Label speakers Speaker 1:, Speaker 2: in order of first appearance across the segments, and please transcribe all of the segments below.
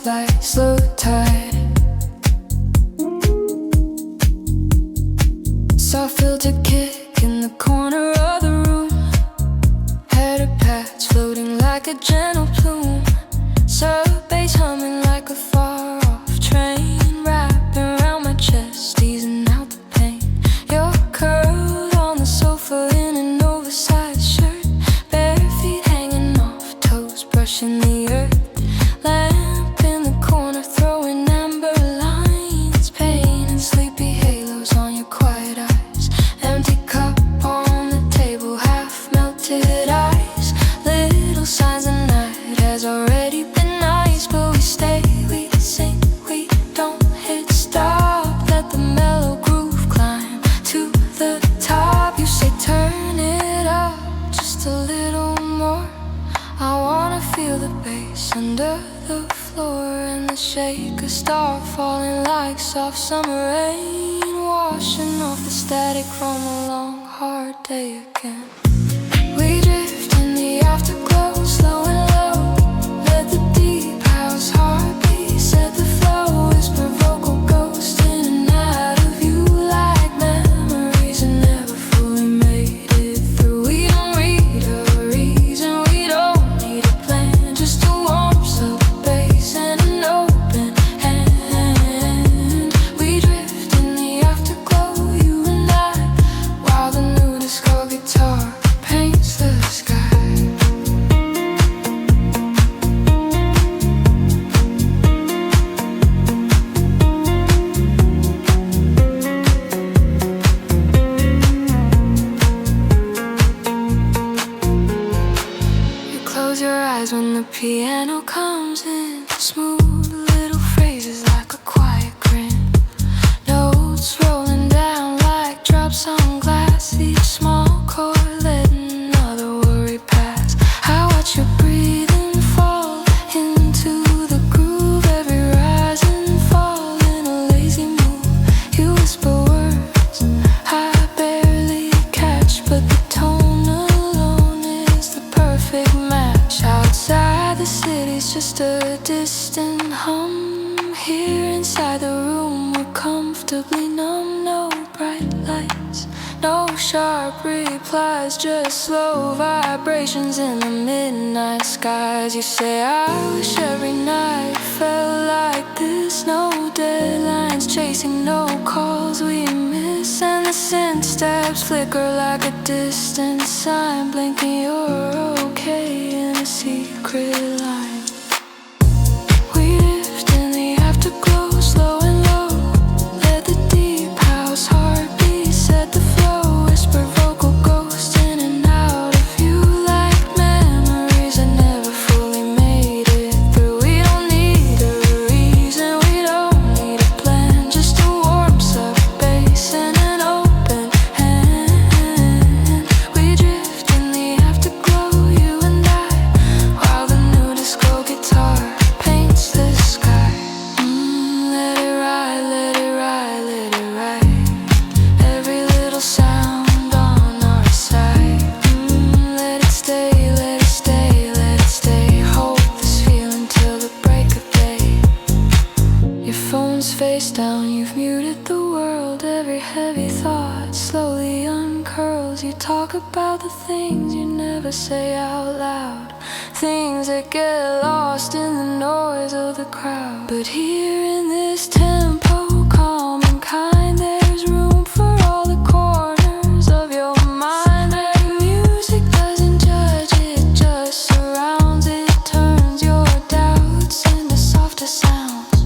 Speaker 1: like slow tide. Soft filter kick in the corner of the room. Head of pats floating like a gentle plume. Sub bass humming like a far-off train. Wrapping around my chest, easing out the pain. You're curled on the sofa in an oversized shirt. Bare feet hanging off toes, brushing the earth. Lamp in the corner, throwing amber lines. Pain and sleepy halos on your quiet eyes. Empty cup on the table, half melted ice. Little signs the night has already been nice, but we stay, we sing, we don't hit stop. Let the mellow groove climb to the top. You say turn it up just a little more. I wanna feel the bass under the floor, and the shaker start falling like soft summer rain, washing off the static from a long hard day again. We drift in the afterglow, slow and low. Let the deep house heartbeat set the flow. Whisper vocal ghost in and out of you like memories that never fully made it through. We don't read a reason, we don't need a plan, just a warm sub bass and an open hand. We drift in the afterglow, you and I, while the new disco guitar paints the sky. You close your eyes when the piano comes in. Smooth little phrases like a quiet grin. Notes rolling down like drops on glass. Each small chord letting another worry pass. I watch your breathing fall into the groove. Every rise and fall in a lazy move. You whisper words I barely catch, but the tone alone is the perfect match. Outside the city's just a distant hum. Here inside the room we're comfortably numb. No bright lights, no sharp replies, just slow vibrations in the midnight skies. You say I wish every night felt like this. No deadlines chasing, no calls we miss. And the synth steps flicker like a distant sign, blinking you're okay in a secret line. We drift in the afterglow, slow and low. Let the deep house heartbeat set the flow. Whisper vocal ghost in and out of you like memories that never fully made it through. We don't need a reason, we don't need a plan, just a warm sub bass and an open hand. We drift in the afterglow, you and I, while the new disco guitar paints the sky. Let it ride, let it ride, let it ride. Every little sound on our side. Let it stay, let it stay, let it stay. Hold this feeling till the break of day. Your phone's face down, you've muted the world. Every heavy thought slowly uncurls. You talk about the things you never say out loud, things that get lost in the noise of the crowd. But here in this tempo, calm and kind, there's room for all the corners of your mind. The music doesn't judge, it just surrounds. It turns your doubts into softer sounds.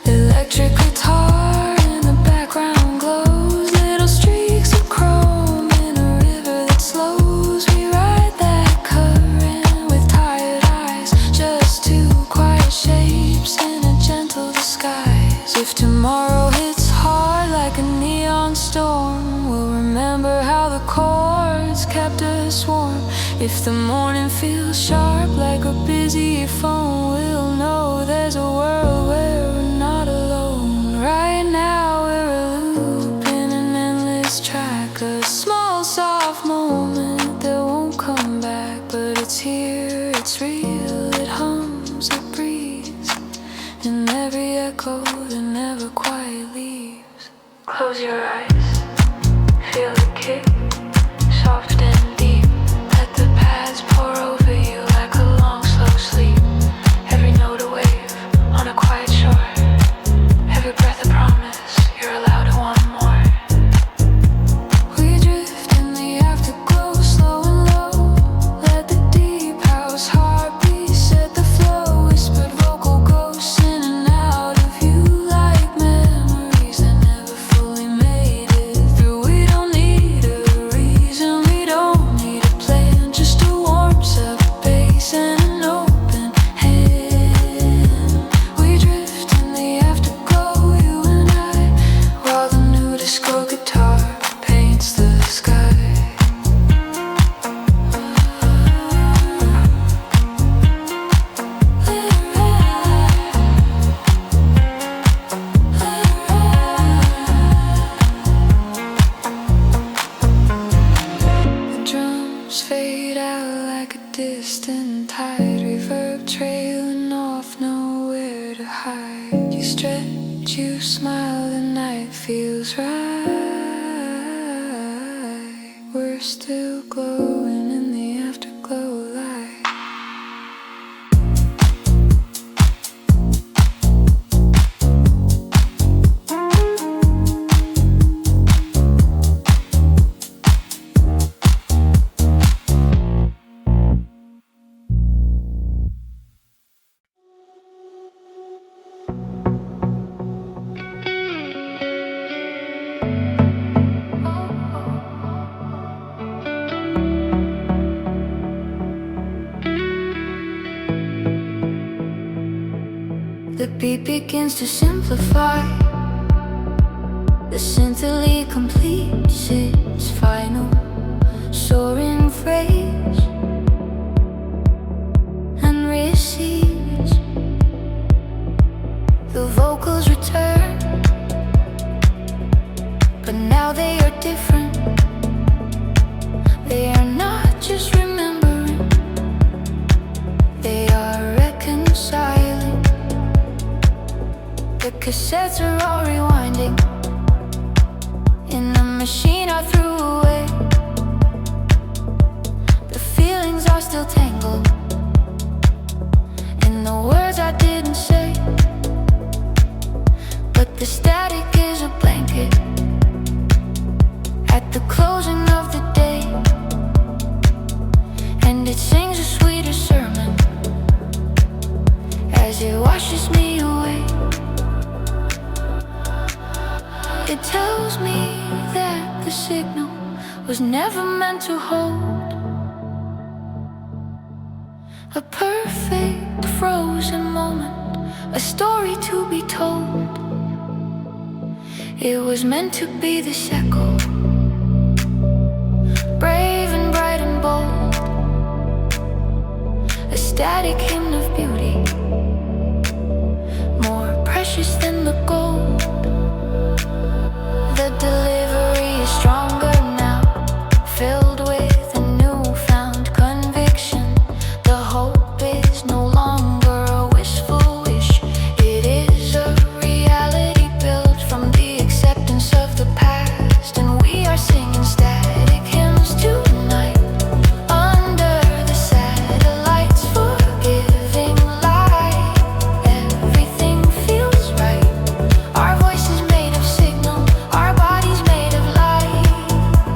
Speaker 1: Electric guitar in the background glows. Little streaks of chrome in a river that slows. We ride that current with tired eyes, just two quiet shapes in a gentle disguise. If tomorrow hits hard like a neon storm, we'll remember how the chords kept us warm. If the morning feels sharp like a busy phone, we'll know there's a world where we're not alone. Right now we're a loop in an endless track, a small soft moment that won't come back. But it's here, it's real, it hums, it breathes. echo that never quite leaves. Close your eyes, feel the kick, soft and deep. Let the pads pour over you like a long, slow sleep. Every note a wave on a quiet shore. Every breath a promise, you're allowed to want more. We drift in the afterglow, slow and low. Let the deep house heartbeat set the flow. Whispered vocal ghosts in and out of you like memories that never fully made it through. We don't need a reason, we don't need a plan, just a warm sub-bass and an open hand. We drift in the afterglow, you and I, while the new disco guitar paints the sky. The drums fade out like a distant tide, reverb trailing off, nowhere to hide. You stretch, you smile, the night feels right. We're still glowing in the afterglow light. The beat begins to simplify. The synthily completes its final soaring phrase and recedes. The vocals return, but now they are different. They are not just remembering, they are reconciling. The cassettes are all rewinding in the machine I threw away. The feelings are still tangled in the words I didn't say. But the static is a blanket at the closing of the day, and it sings a sweeter sermon as it washes me away. It tells me that the signal was never meant to hold a perfect frozen moment, a story to be told. It was meant to be this echo, brave and bright and bold, a static hymn of beauty, more precious than the gold. The delivery is stronger now, filled with a newfound conviction. The hope is no longer a wishful wish, it is a reality built from the acceptance of the past. And we are singing static hymns tonight, under the satellites, forgiving light. Everything feels right. Our voices made of signal, our bodies made of light.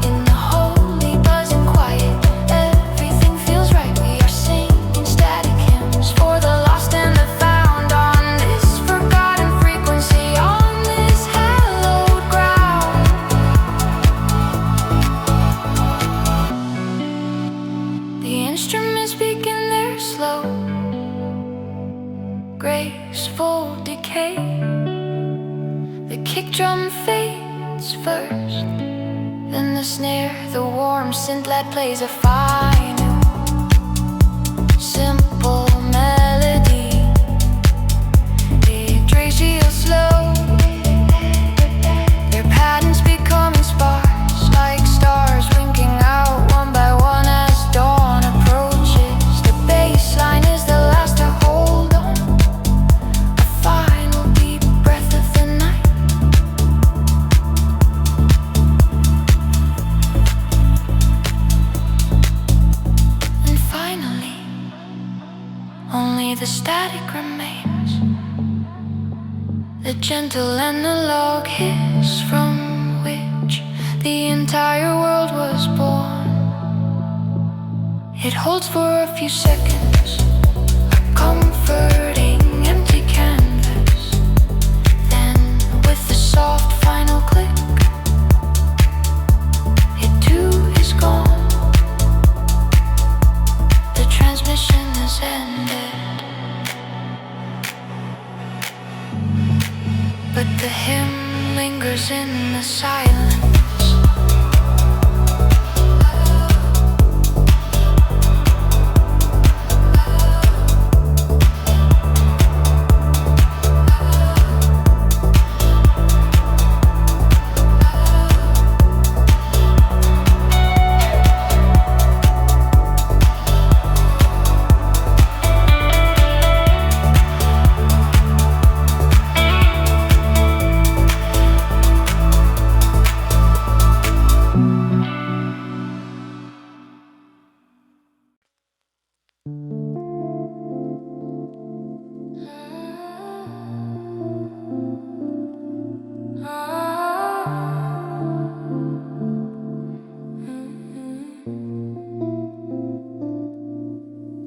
Speaker 1: In the holy buzzing quiet, everything feels right. We are singing static hymns for the lost and the found, on this forgotten frequency, on this hallowed ground. The instruments begin their slow, graceful decay. The kick drum fades first, then the snare, the warm synth-led plays a final, simple melody. Echeo slow, their patterns becoming sparse, like stars winking out one by one as dawn approaches. The bass line is the last to hold on, a final beat only the static remains, the gentle analog hiss from which the entire world was born. It holds for a few seconds, a comforting empty canvas. Then, with the soft final click, it too is gone. The transmission has ended, but the hymn lingers in the silence.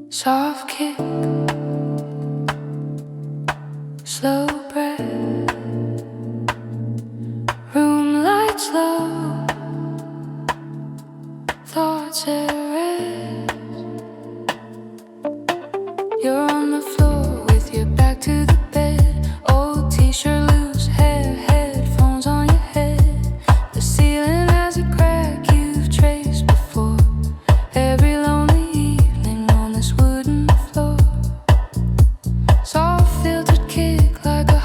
Speaker 1: Soft kick, slow breath, room lights low, thoughts at rest. You're on the floor with your back to the bed, old t-shirt loose, hair, headphones on your head. The ceiling has a crack you've traced before. Every lonely evening on this wooden floor, soft filtered kick like a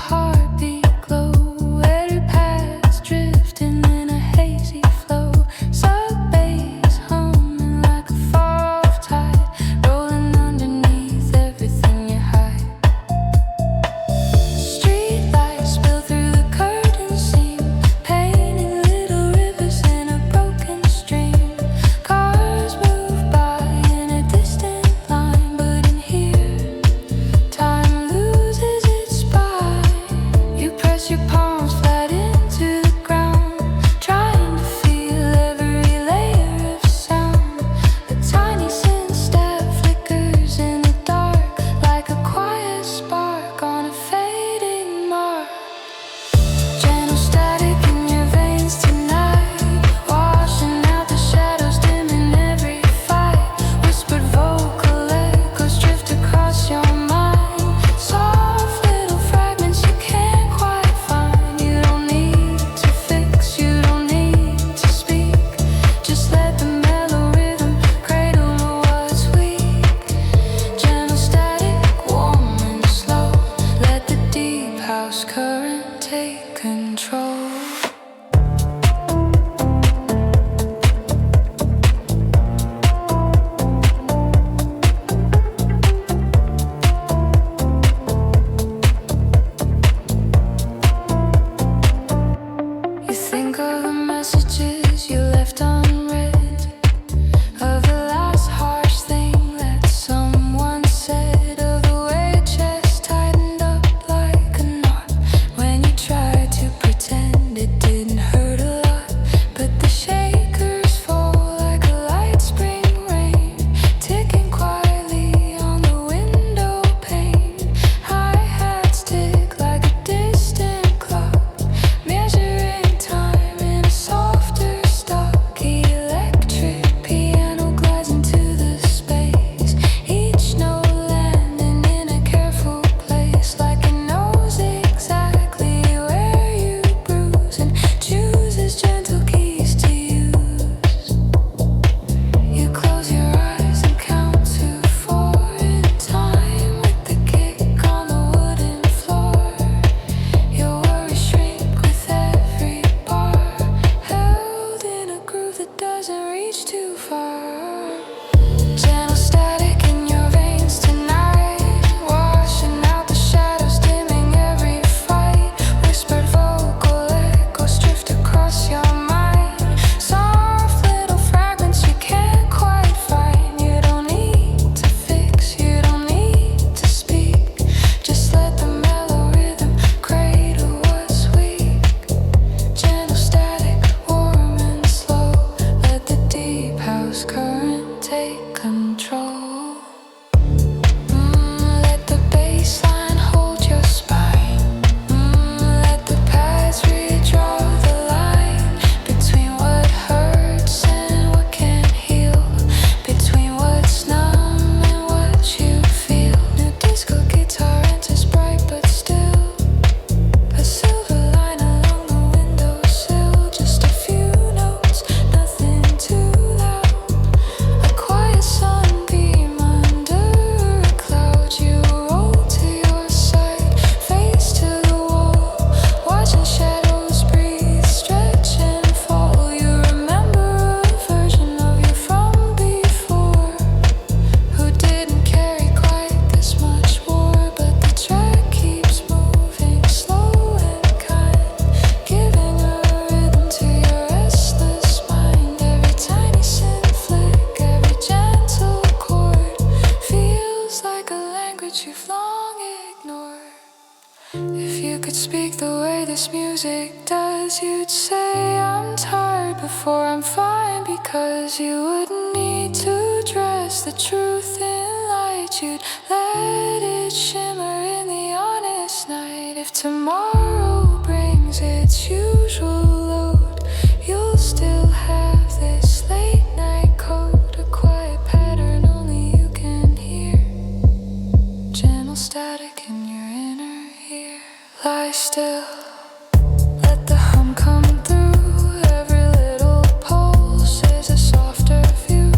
Speaker 1: which you've long ignored. If you could speak the way this music does, you'd say I'm tired before I'm fine, because you wouldn't need to dress the truth in light. You'd let it shimmer in the honest night. If tomorrow brings its usual load, you'll still have this late night code, a quiet pattern only you can hear, gentle static in your inner ear. Lie still, let the hum come through. Every little pulse is a softer view.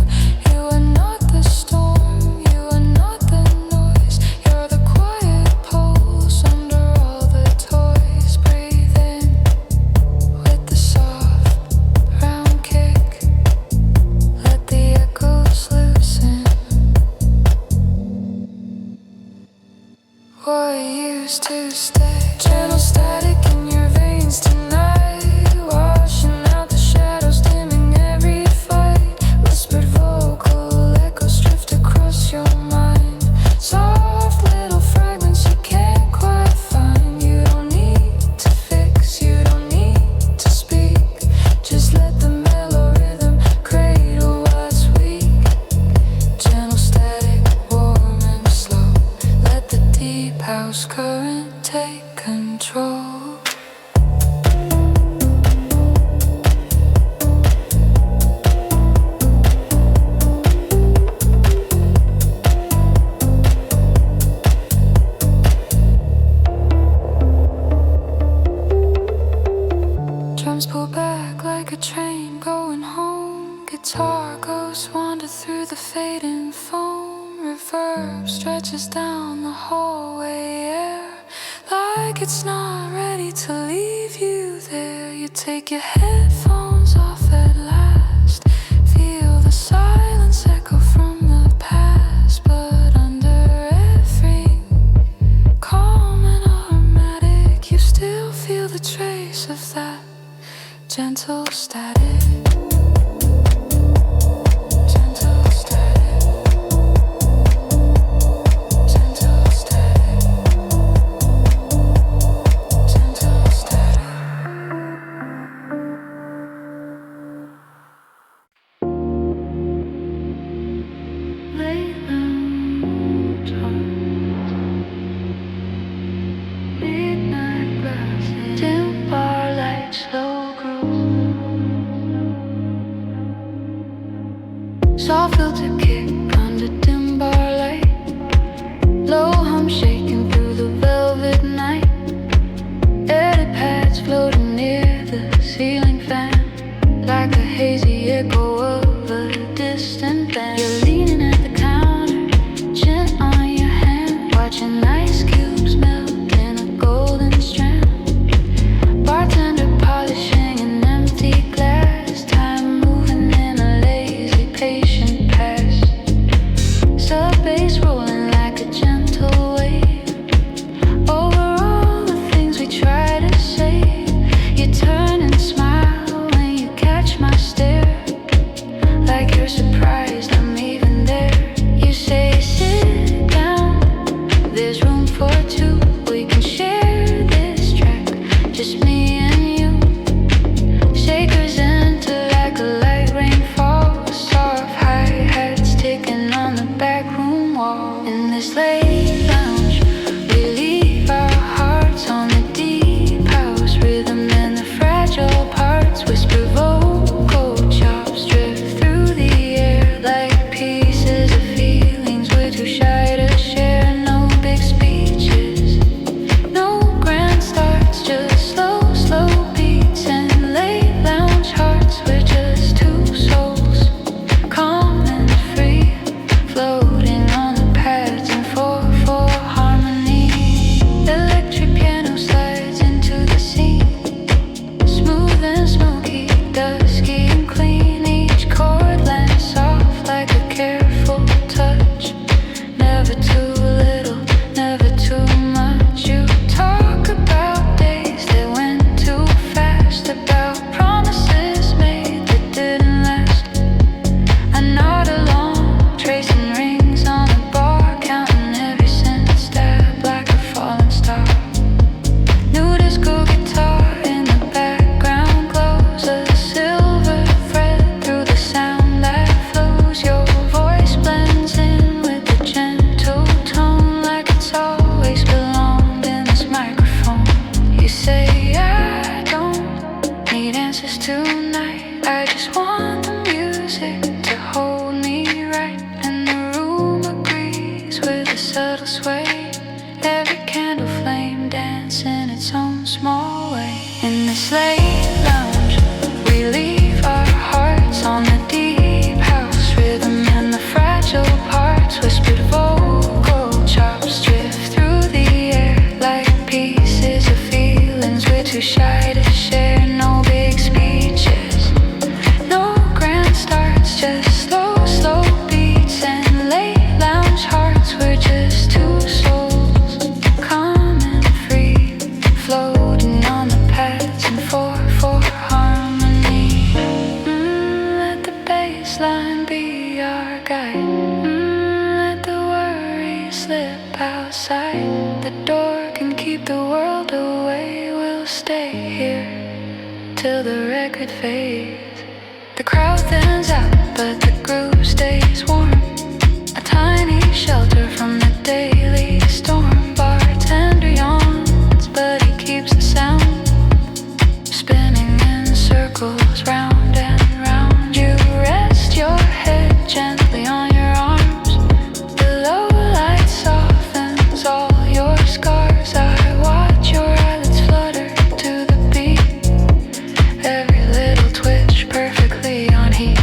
Speaker 1: You are not the storm, you are not the noise. You're the quiet pulse under all the toys. Breathe in with the soft round kick. Let the echoes loosen what used to stay. Gentle static in your veins tonight, washing out the shadows, dimming every fight. Whispered vocal echoes drift across your mind. Soft little fragments you can't quite find. You don't need to fix, you don't need to speak. Just let the mellow rhythm cradle what's weak. Gentle static, warm and slow. Let the deep house current take control. Drums pull back like a train going home. Guitar ghosts wander through the fading foam. Reverb stretches down the hallway air, like it's not ready to leave you there. You take your headphones off at last, feel the silence echo from the past. But under every calm and automatic, you still feel the trace of that gentle static. Gentle static. Gentle static. Gentle static. Lay lounge hearts, midnight glasses, dim bar light, slow groove. Soft filter kick under dim bar light, low hum shaking through the velvet night. Edit pads floating near the ceiling fan, like a hazy echo of a distant band. You're leaning at the counter, chin on your hand, watching ice cubes melt in a golden strand. Bartender polishing an empty glass, time moving in a lazy, patient past. Sub bass rolling like a gentle wave over all the things we try to say. You turn and smile when you catch my stare, like you're surprised I'm even there. You say sit down, there's room for two. We can share this track, just me and you. Shakers enter like a light rainfall, soft hi-hats ticking on the back room wall. In this late lounge, we leave our hearts on the deep house rhythm and the fragile parts. Whisper vocal chops drift through the air like pieces of feelings we're too shy to share. No big speeches, no grand starts, just slow, slow beats and late lounge hearts. We're just two souls, calm and free, floating on the pads in 4/4. outside. The door can keep the world away. We'll stay here till the record fades. The crowd thins out, but the groove stays warm. A tiny shelter from the daily storm. Bartender yawns, but he keeps the sound spinning in circles round and round. You rest your head gently on your arms. The low light softens all your scars. I watch your eyelids flutter to the beat. Every little twitch perfectly on heat.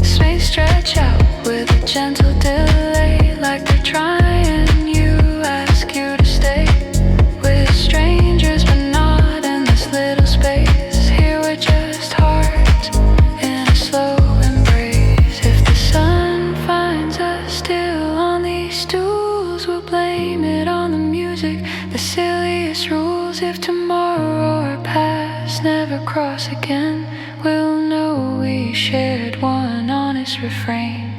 Speaker 1: Space stretch out with a gentle delay, like they're trying. You ask you to stay with strangers, but not in this little space. Here we're just hearts in a slow embrace. If the sun finds us still on these stools, we'll blame it on the music, the silliest rules. If tomorrow or past never cross again, we'll know we shared one honest refrain.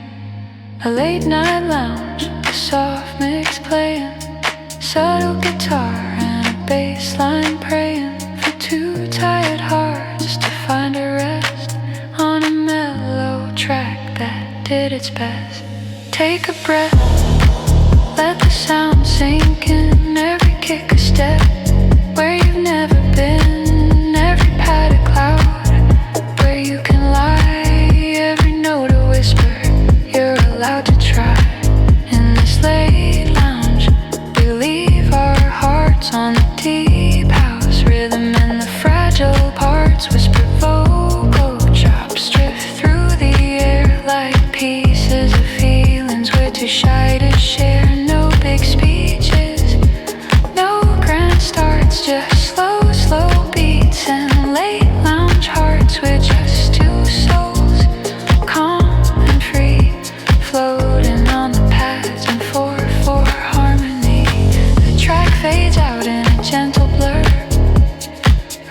Speaker 1: A late night lounge, a soft mix playing, subtle guitar and a bass line praying for two tired hearts to find a rest on a mellow track that did its best. Take a breath, let the sound sink in. Every kick a step where you've never been. Every pad a cloud where you can lie. Every note a whisper you're allowed to try. In this late lounge, we leave our hearts on the deep house rhythm, and the fragile parts whisper vocal chops drift through the air like pieces of feelings we're too shy to share. No big speeches, no grand starts, just slow beats and late lounge hearts. We're just two souls, calm and free, floating on the pads in 4/4 harmony. The track fades out in a gentle blur,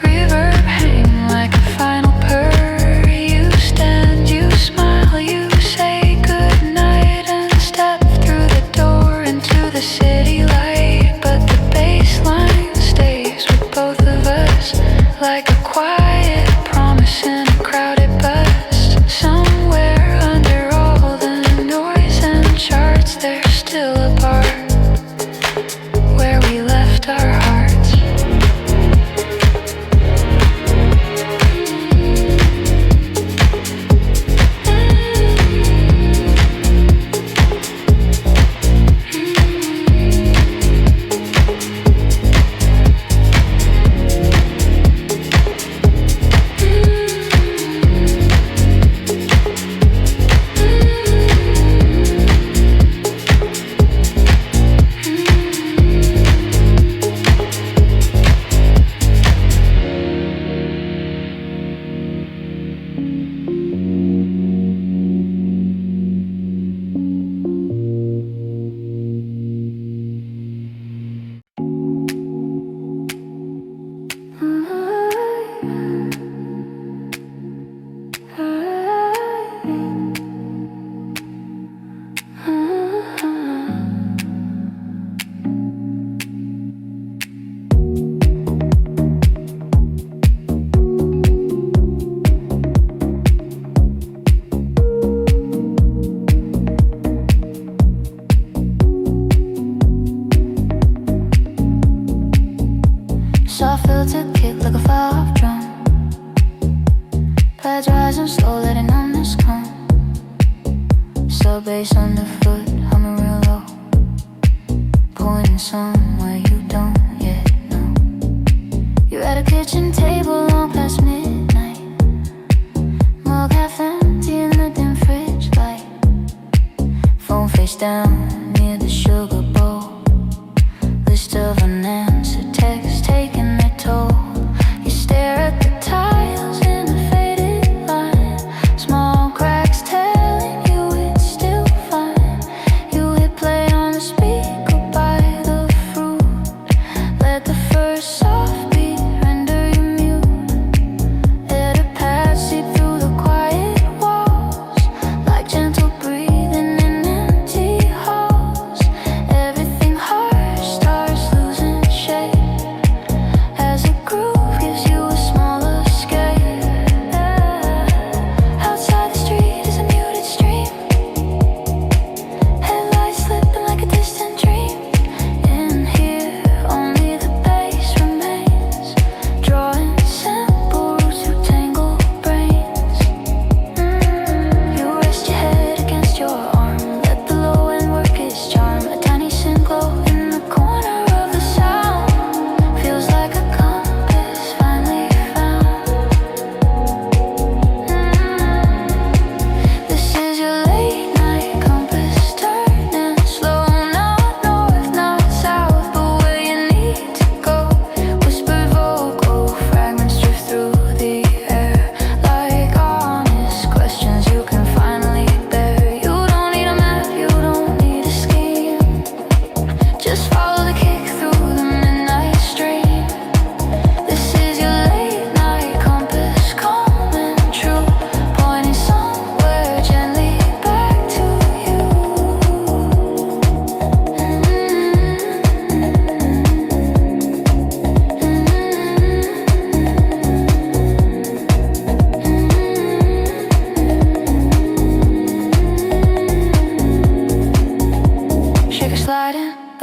Speaker 1: reverb hang like a final purr. You stand, you smile, you say goodnight and step through the door into the city light. But the bass line stays with both of us like a quiet promise in a crowded bus. Somewhere under all the noise and charts, there's still a bar where we left our hearts. Soft filter kick like a far-off drum. Pads rising slow, letting numbness come. Sub bass underfoot, humming real low, pointing somewhere you don't yet know. You're at a kitchen table long past midnight, mug half empty in the dim fridge light. Phone face down near the sugar bowl, list of unanswered texts taking their toll. You stare at the tiles in a faded line, small cracks telling you it's still fine. You hit play on the speaker by the fruit, let the first soft beat render you mute. Let a pad seep through the quiet walls, like gentle breathing in empty halls.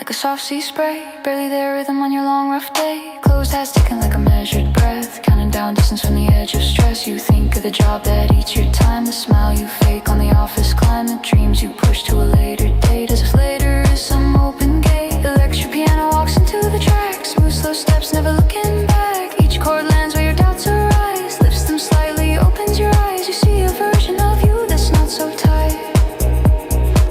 Speaker 1: like a soft sea spray. Barely there, rhythm on your long rough day. Closed eyes ticking like a measured breath, counting down distance from the edge of stress. You think of the job that eats your time, the smile you fake on the office climb, the dreams you push to a later date, as if later is some open gate. Electric piano walks into the track, smooth slow steps, never looking back. Each chord lands where your doubts arise, lifts them slightly, opens your eyes. You see a version of you that's not so tight,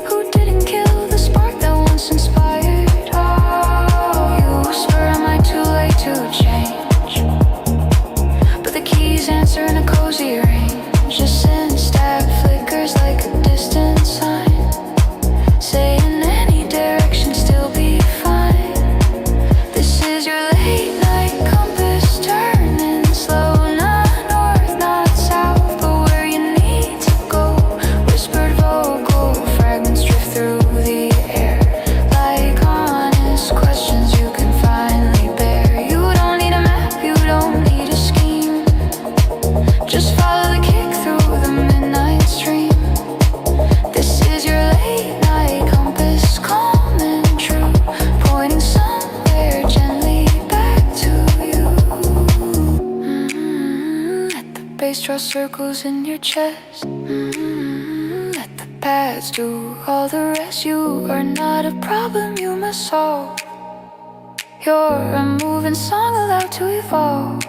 Speaker 1: who didn't kill the spark that once inspired. Oh, you whisper, am I too late to change? But the keys answer in a cozy range. A scent stab flickers like a distant sign, saying any direction still be fine. This is your late night compass turning slow, not north, not south, but where you need to go. Whispered vocal fragments drift through the air like honest questions you can finally bear. You don't need a map, you don't need a scheme, just follow the kick through the midnight stream. This is your late night compass, calm and true, pointing somewhere gently back to you. Let the bass draw circles in your chest. Let the pads do all the rest. You are not a problem you must solve. You're a moving song allowed to evolve.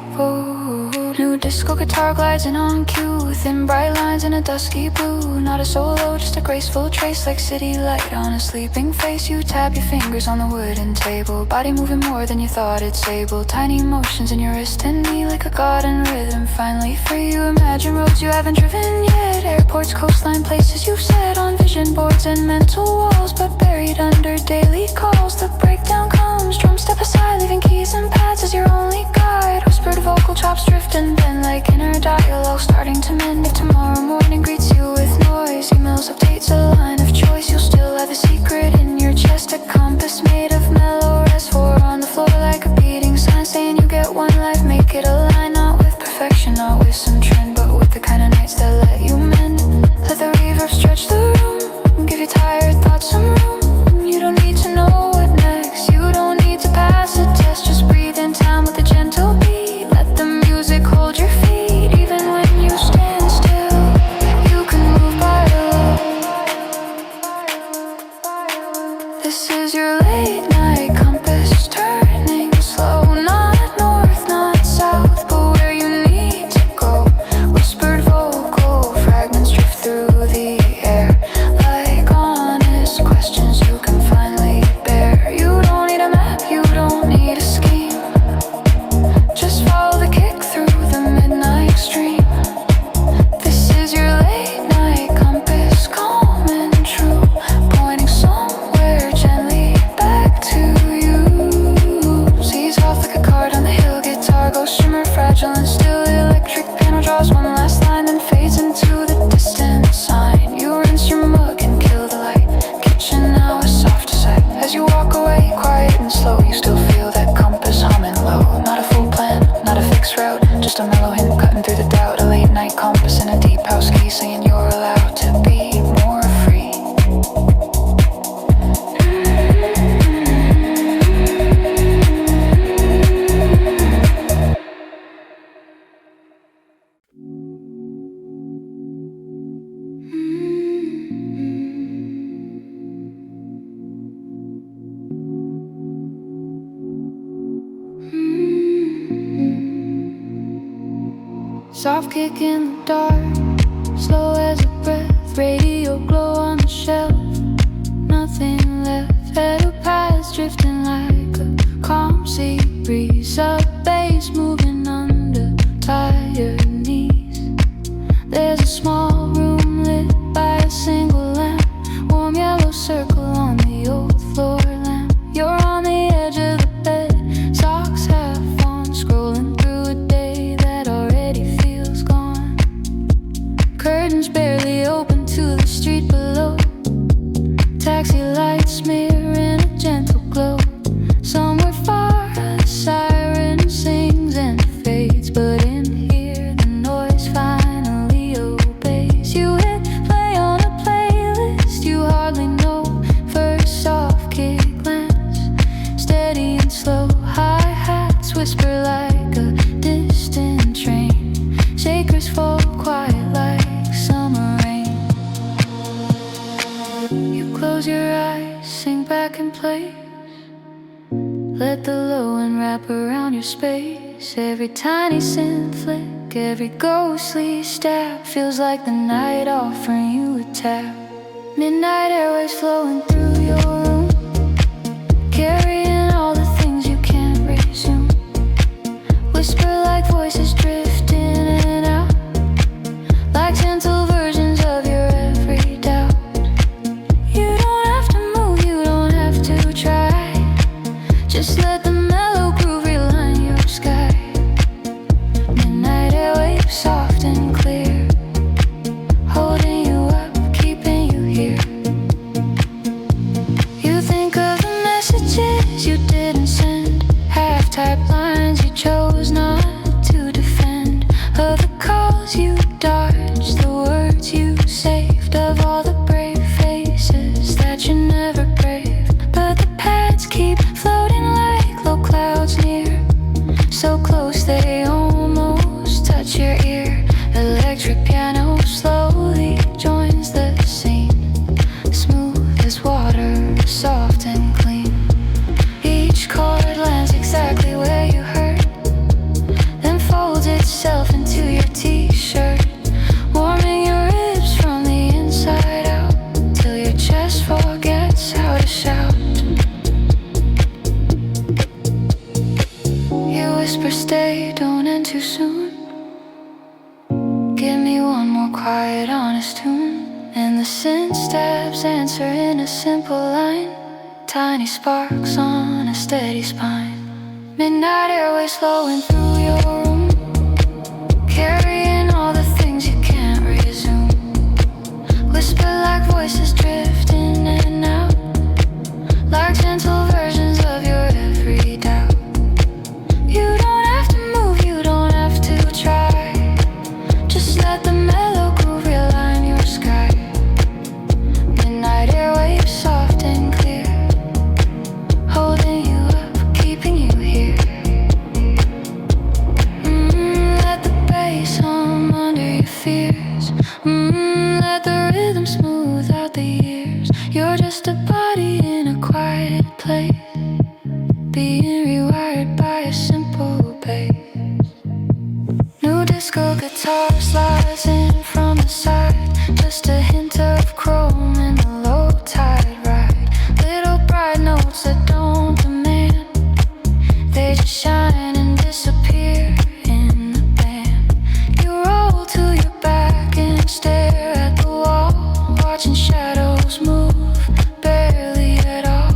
Speaker 1: New disco guitar glides in on cue, thin bright lines in a dusky blue. Not a solo, just a graceful trace like city light on a sleeping face. You tap your fingers on the wooden table, body moving more than you thought it's able. Tiny motions in your wrist and knee like a garden rhythm. Finally free, you imagine roads you haven't driven yet, airports, coastline, places you've set on vision boards and mental walls, but buried under daily calls. The breakdown comes, drum step aside, leaving keys and pads as your only guide. Whispered vocal chops drift and bend like inner dialogue starting to mend. If tomorrow morning greets you with noise, emails, updates, a line of choice, you'll still have the secret in your chest. A compass made of mellow rest, four on the floor like a beating sign, saying you get one life, make it align. Not with perfection, not with some trend, but with the kind of nights that let you mend. Let the reverb stretch the room, give your tired thoughts some room. You don't need to know what next, you don't need to pass a test, just breathe in time with a gentle beat. Let the music hold your feet, even when you stand still. You can move by alone. This is your late night compass turning slow, not north, not south, but where you need to go. Whispered vocal fragments drift through the air like honest questions you can finally bear. You don't need a map, you don't need a scheme, just follow the kick through the midnight stream. This is your late night compass, calm and true, pointing somewhere gently back to you. Seas off like a card on the hill, guitar goes shimmer, fragile and still. Electric piano draws one last line, then fades into the distant sign. You rinse your mug and kill the light, kitchen now is soft to sight. As you walk away, quiet and slow, you still feel that compass humming low. Not a full plan, not a fixed route, just a mellow hint cutting through the doubt. A late night compass in a deep house key, saying you're allowed to be more free. Soft kick in the dark, slow as a breath, radio glow on the shelf. Nothing left, head paths drifting like a calm sea breeze. Up bass moving under tired knees. There's a small room lit by a single lamp, warm yellow circle on the old floor lamp. You're on the edge of the bed, socks half on, scrolling through a day that already feels gone. Curtains barely open to the street below, taxi lights smear in a gentle glow. Somewhere far a siren sings and fades, but in here the noise finally obeys. You hit play on a playlist you hardly know, first soft kick glance, sky, sink back in place. Let the low end wrap around your space. Every tiny synth flick, every ghostly stab feels like the night offering you a tap. Midnight airwaves flowing through your room, carrying all the things you can't resume. Whisper like voices drifting in and out, like gentle versions of your every doubt. You don't have to move, you don't have to try. Just let the mellow groove realign your sky. Midnight airwaves, soft and clear, holding you up, keeping you here. You think of the messages you didn't send, half-typed lines you chose not to defend, of the calls you dodged, the words you saved, of all the brave faces that you never braved. But the pads keep floating like low clouds near, so close they almost touch your ear. Electric piano slowly joins the scene, smooth as water, soft and clean. Each chord lands exactly where you hurt, then folds itself into your t-shirt, warming your ribs from the inside out, till your chest forgets how to shout. You whisper, stay, don't end too soon. Give me one more quiet, honest tune, and the synth stabs answer in a simple line, tiny sparks on a steady spine. Midnight airways flowing through your room, carrying all the things you can't resume. Whisper like voices drifting in and out, like gentle versions of your every doubt. You don't have to move, you don't have to try. Just let the mellow groove realign your sky. Midnight airwaves, soft and clear, holding you up, keeping you here. Let the bass hum under your fears. Let the rhythm smooth out the years. You're just a body in a quiet place, being rewired by a simple bass. New disco guitar slides in from the side, just a hint of chrome in the low tide ride. Little bright notes that don't demand, they just shine and disappear in the band. You roll to your back and stare at the wall, watching shadows move barely at all.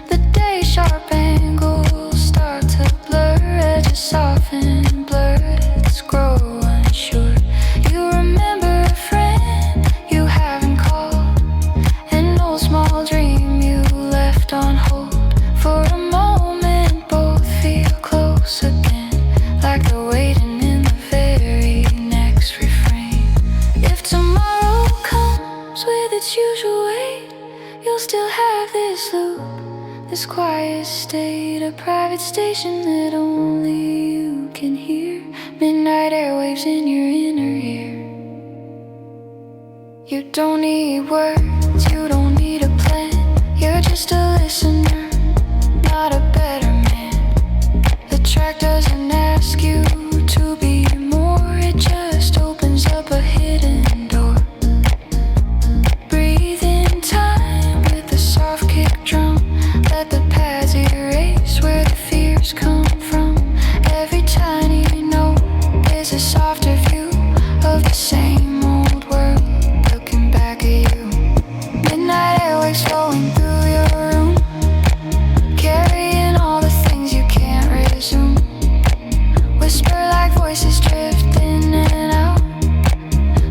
Speaker 1: The day sharp angles start to blur, edges soften, blurreds grow unsure. You remember a friend you haven't called, an old small dream you left on hold. For a moment both feel close again, like they're waiting in the very next refrain. If tomorrow comes with its usual weight, you'll still have this loop, this quiet state, a private station that only you can hear. Midnight airwaves in your inner ear. You don't need words, you don't need a plan, you're just a listener, not a better man. The track doesn't ask you to be more, it just opens up a hidden door. Breathe in time with the soft kick drum, let the pads erase where the fears come from. Every tiny note is a softer view of the same old world looking back at you. Midnight airwaves flowing through your room, carrying all the things you can't resume. Whisper like voices drifting in and out,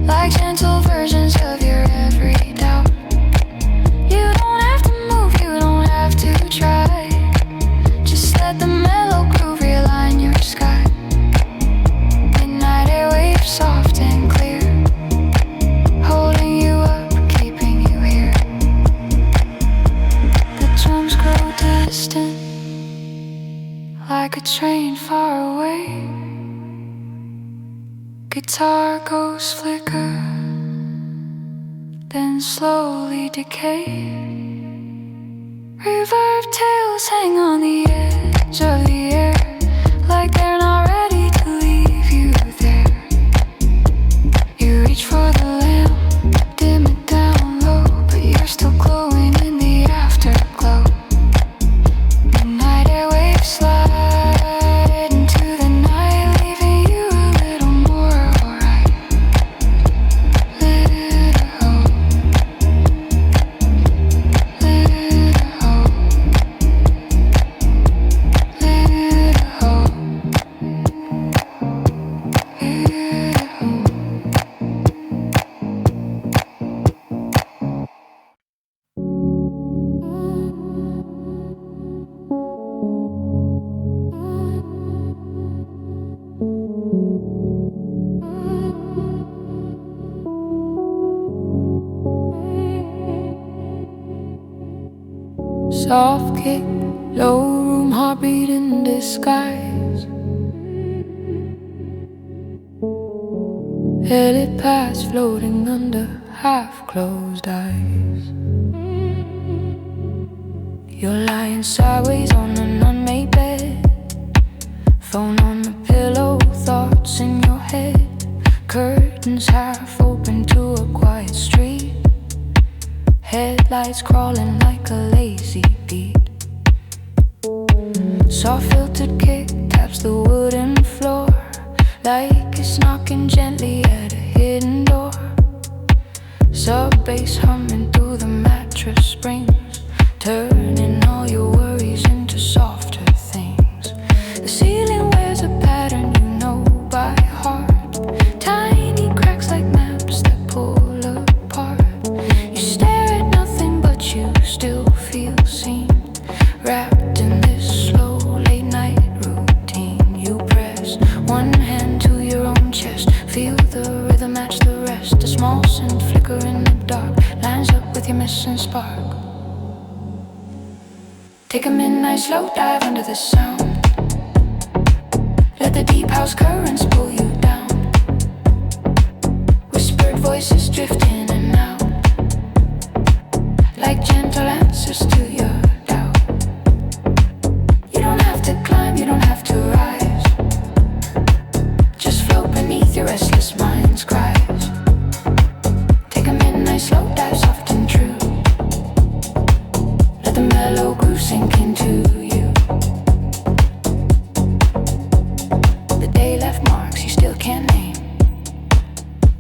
Speaker 1: like gentle versions of your every doubt. You don't have to move, you don't have to try. Just let the mellow groove realign your sky. Midnight airwaves, soft and clear, holding you up, keeping you here. The drums grow distant, like a train far away. Guitar ghosts flicker, then slowly decay. Reverb tails hang on the edge of the air, like they're not ready to leave you there. You reach for the lamp, dim it down low, but you're still glowing in the afterglow. Midnight airwaves slide into the night, leaving you a little more alright. Little hope, little hope, little hope, soft kick, low room heartbeat in disguise. Headed past, floating under half-closed eyes. You're lying sideways on an unmade bed, phone on the pillow, thoughts in your head. Curtains half open to a quiet street, headlights crawling like a lazy beat. Soft filtered kick taps the wooden floor, like it's knocking gently at a hidden door. Sub bass humming through the mattress springs, turning all your worries into softer things. The ceiling wears a pattern you know by heart, tiny cracks like maps that pull apart. You stare at nothing but you still feel seen, wrapped in this slow late night routine. You press one hand to your own chest, feel the rhythm match the rest. A small scent flicker in the dark, lines up with your missing spark. Take a midnight slow dive under the sound, let the deep house currents pull you down. Whispered voices drift in and out, like gentle answers to your doubt. You don't have to climb, you don't have to rise, just float beneath your restless mind's cries. Take a midnight slow dive, soft and true, let the mellow groove sink into you. The day left marks you still can't name,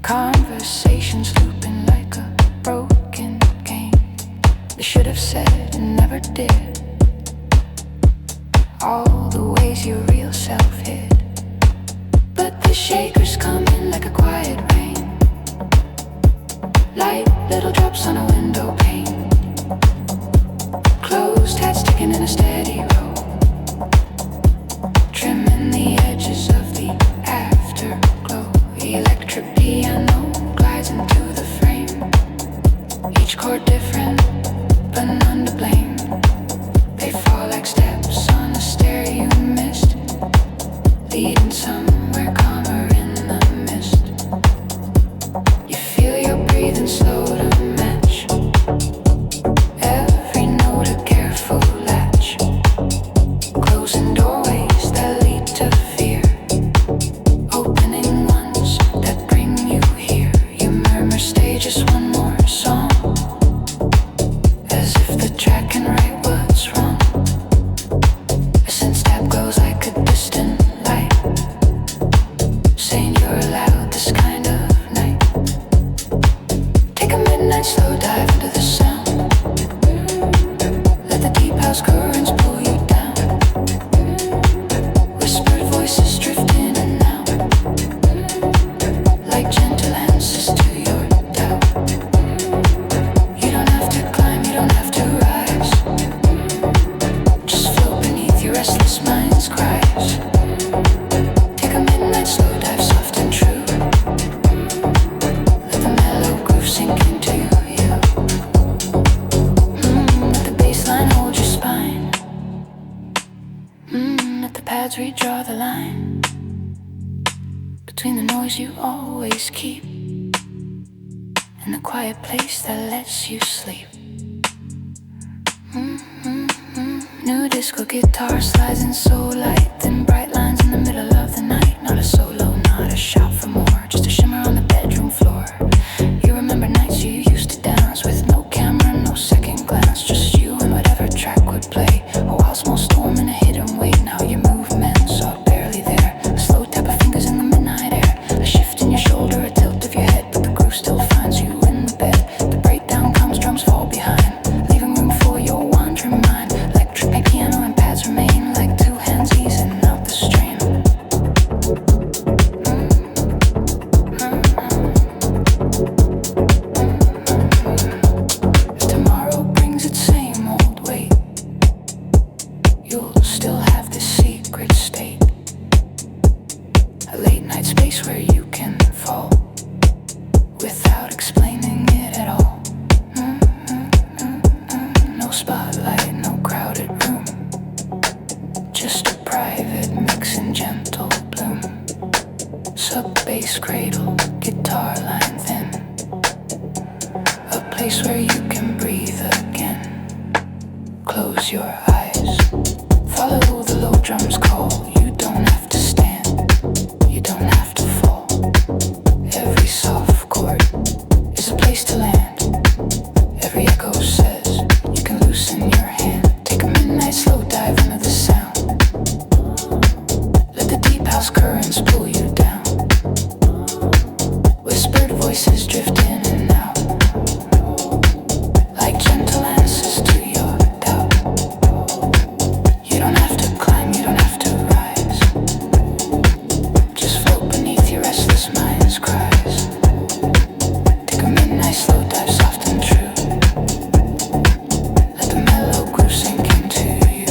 Speaker 1: conversations looping like a broken game. They should have said and never did, all the ways your real self hid. But the shakers come in like a quiet rain, like little drops on a window pane. Closed hat sticking in a steady row, trimming the edges of the afterglow. Electric piano glides into the frame, each chord different, but none to blame. They fall like steps on a stair you missed, leading somewhere calmer in the mist. You feel your breathing slow to match, every note a careful latch, closing doorways that lead to fear, opening ones that bring you here. You murmur, stay just one more song, as if the track can write what's wrong. A sense tap glows like a distant light, saying you're allowed this kind of night. Take a midnight slow dive into the sound, let the deep house currents pull you down. Whispered voices drift in and out, like gentle answers to your doubt. You don't have to climb, you don't have to rise, just float beneath your restless mind's cries. Take a midnight slow dive, soft and true, let the mellow groove sink into you. Let the bassline hold your spine, let the pads redraw the line between the noise you always keep and the quiet place that lets you sleep. New disco guitar slides in so light, then bright lines in the middle of the night. Not a solo, not a shout for more, just a shimmer on the bedroom floor. You remember nights you used to dance with no camera, no second glance, just you and whatever track would play. A wild small storm and a hidden wave. Now your movements are barely there. A slow tap of fingers in the midnight air, a shift in your shoulder, a tilt of your head, but the groove still finds you in the bed. The breakdown comes, drums fall behind, leaving room for your wandering mind. Electric piano and pads remain like two hands easing out the strain. If tomorrow brings its same old weight, you'll still have this secret state, a late night space where you can fall without explaining it at all. No spotlight, no crowded room, just a private mix in gentle bloom. Sub-bass cradle, guitar line thin, a place where you can breathe again. Close your eyes, follow the low drums call. You don't have to stand, you don't have to fall. Every soft chord is a place to land. Every echo says you can loosen your hand. Take a midnight slow dive into the sound. Let the deep house currents pull you down. Whispered voices drift in and out, like gentle answers to your doubt. You don't have to climb, you don't have to rise, just float beneath your restless mind's cries. Take a midnight slow dive, soft and true. Let the mellow groove sink into you.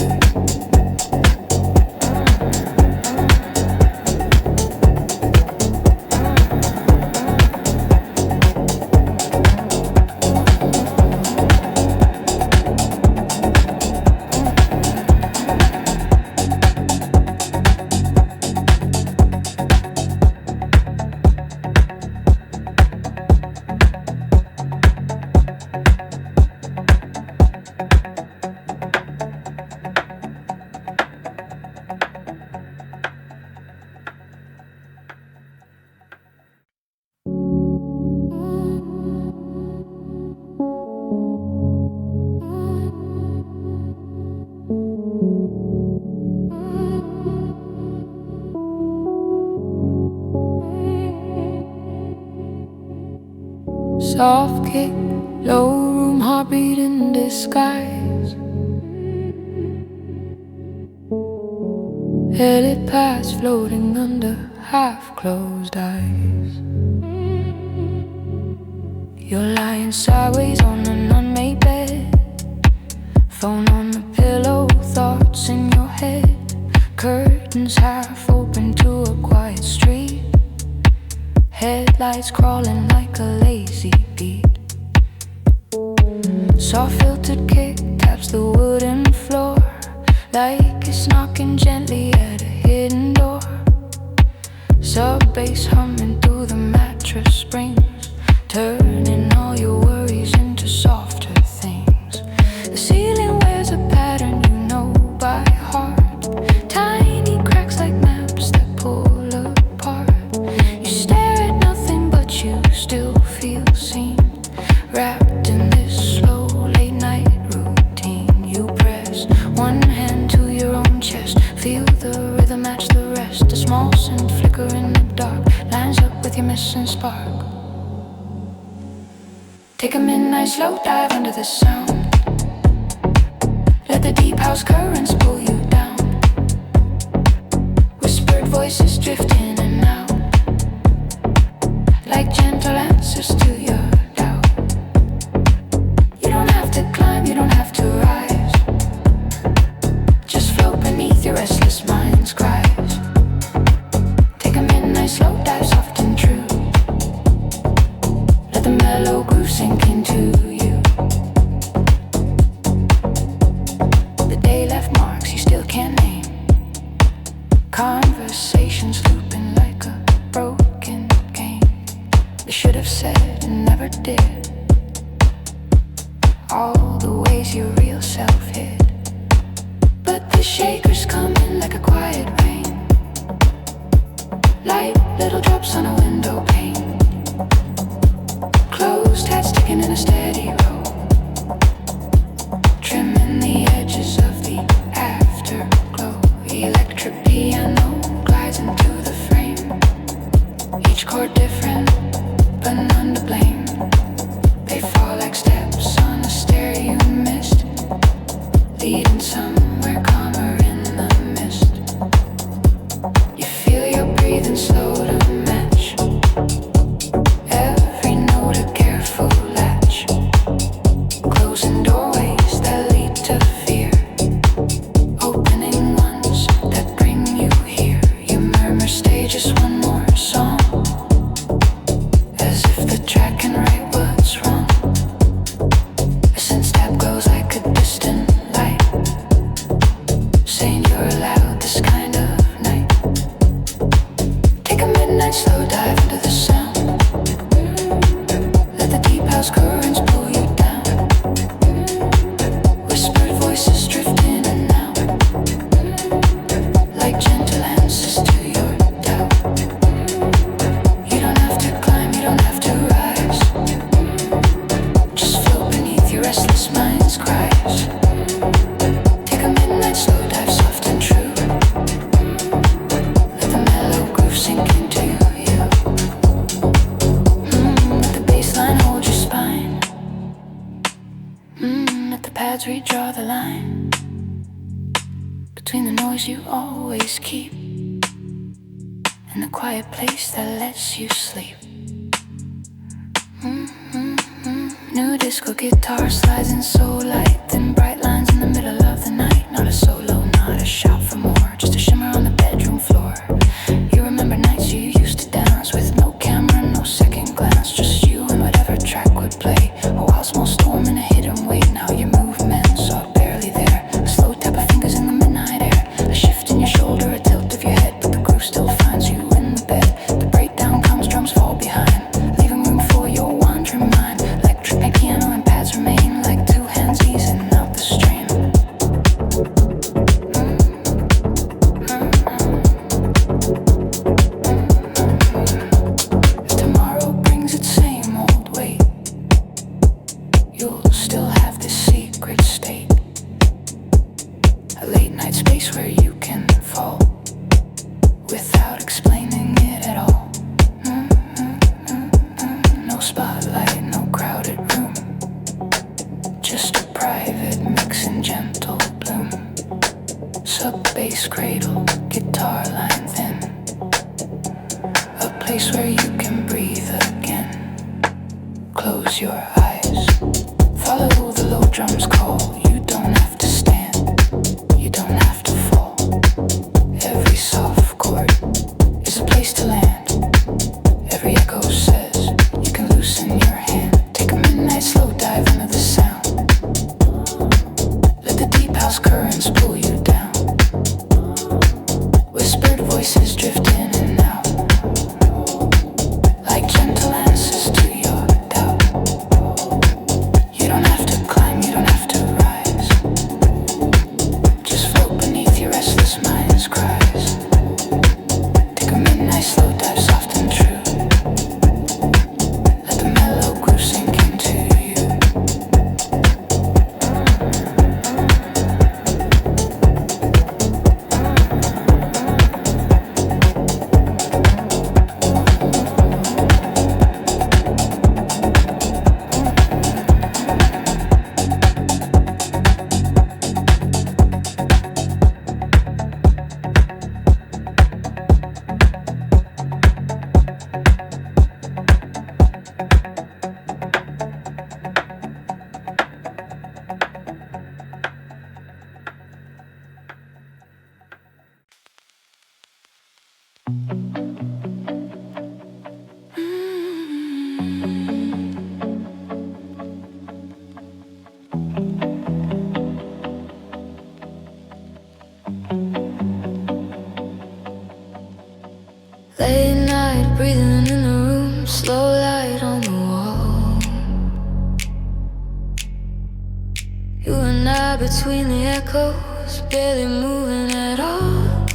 Speaker 1: Soft kick, low room, heartbeat in disguise. Headed past, floating under half-closed eyes. You're lying sideways on an unmade bed, phone on the pillow, thoughts in your head. Curtains half open to a quiet street, headlights crawling like a lazy beat. Soft filtered kick taps the wooden floor, like it's knocking gently at a hidden door. Sub-bass humming through the mattress springs, turning all your worries into softer things. The ceiling wears a pattern you know by heart, tiny cracks like maps that pull apart. You stare at nothing but you still feel seen, wrapped in this slow late night routine. You press one hand to your own chest, feel the rhythm match the rest. A small scent flicker in the dark, lines up with your missing spark. Take a midnight slow dive under the sound. Let the deep house currents pull you down. Whispered voices drift in and out, like gentle answers to your doubt. You don't have to climb, you don't have to rise, just float beneath your restless mind's cries. Take a midnight slow dive, soft and true. Let the mellow groove sink into you. The day left marks you still can't name, conversations looping like a broken game. They should have said and never did, all the ways your real self Shakers come in like a quiet rain, light little drops on a window pane. Closed hat sticking in a steady row, trimming the edges of the afterglow. Electric piano glides into the frame, each chord different, but none to blame. They fall like steps on a stair you missed, leading somewhere calmer in the mist. You feel your breathing slow to match every note a careful latch, closing doorways that lead to fear, opening ones that bring you here. You murmur, stay just one more song, as if the track can write what's wrong. A sense tab glows like a distant light, saying you're allowed this kind of night. Take a midnight slow dive into the sound, let the deep house currents pull you down. Whispered voices drift in and out, like gentle answers to your doubt. You don't have to climb, you don't have to rise, just float beneath your restless mind's cries. Take a midnight slow dive, soft and true, let the mellow groove sink into you. Let the bassline hold your spine, let the pads redraw the line between the noise you always keep and the quiet place that lets you sleep. New disco guitar slides in so light, then bright lines in the middle of the night. Not a solo, not a shout for more, just a shimmer on the bedroom floor. You remember nights you used to dance with no camera, no second glance, just you and whatever track would play. A wild small storm and a hidden wait. Now your movements are barely there, a slow tap of fingers in the midnight air, a shift in your shoulder, a tilt of your head, but the groove still finds you in the bed. The breakdown comes, drums fall behind, leaving room for your wandering mind. Electric piano and pads remain like two hands easing out the strain. If tomorrow brings its same old weight, you'll still have this secret state, a late night space where you can fall without explaining it at all. No spotlight, no crowded room, just a private mix in gentle bloom. Sub-bass cradle, guitar line thin, a place where you can breathe again. Close your eyes, follow the low drums call. You don't have to stand, you don't have to fall. Every soft chord is a place to land, every echo says you can loosen your hand. Take a midnight slow dive into the sound, let the deep house currents pull you down. Whispered voices drift in and out, like gentle answers to your doubt. You don't have to climb, you don't have to rise, just float beneath your restless mind's cries. Take a midnight slow dive, soft and true, let the mellow groove sink into you. Late night, breathing in the room, slow light on the wall. You and I between the echoes, clothes, barely moving at all.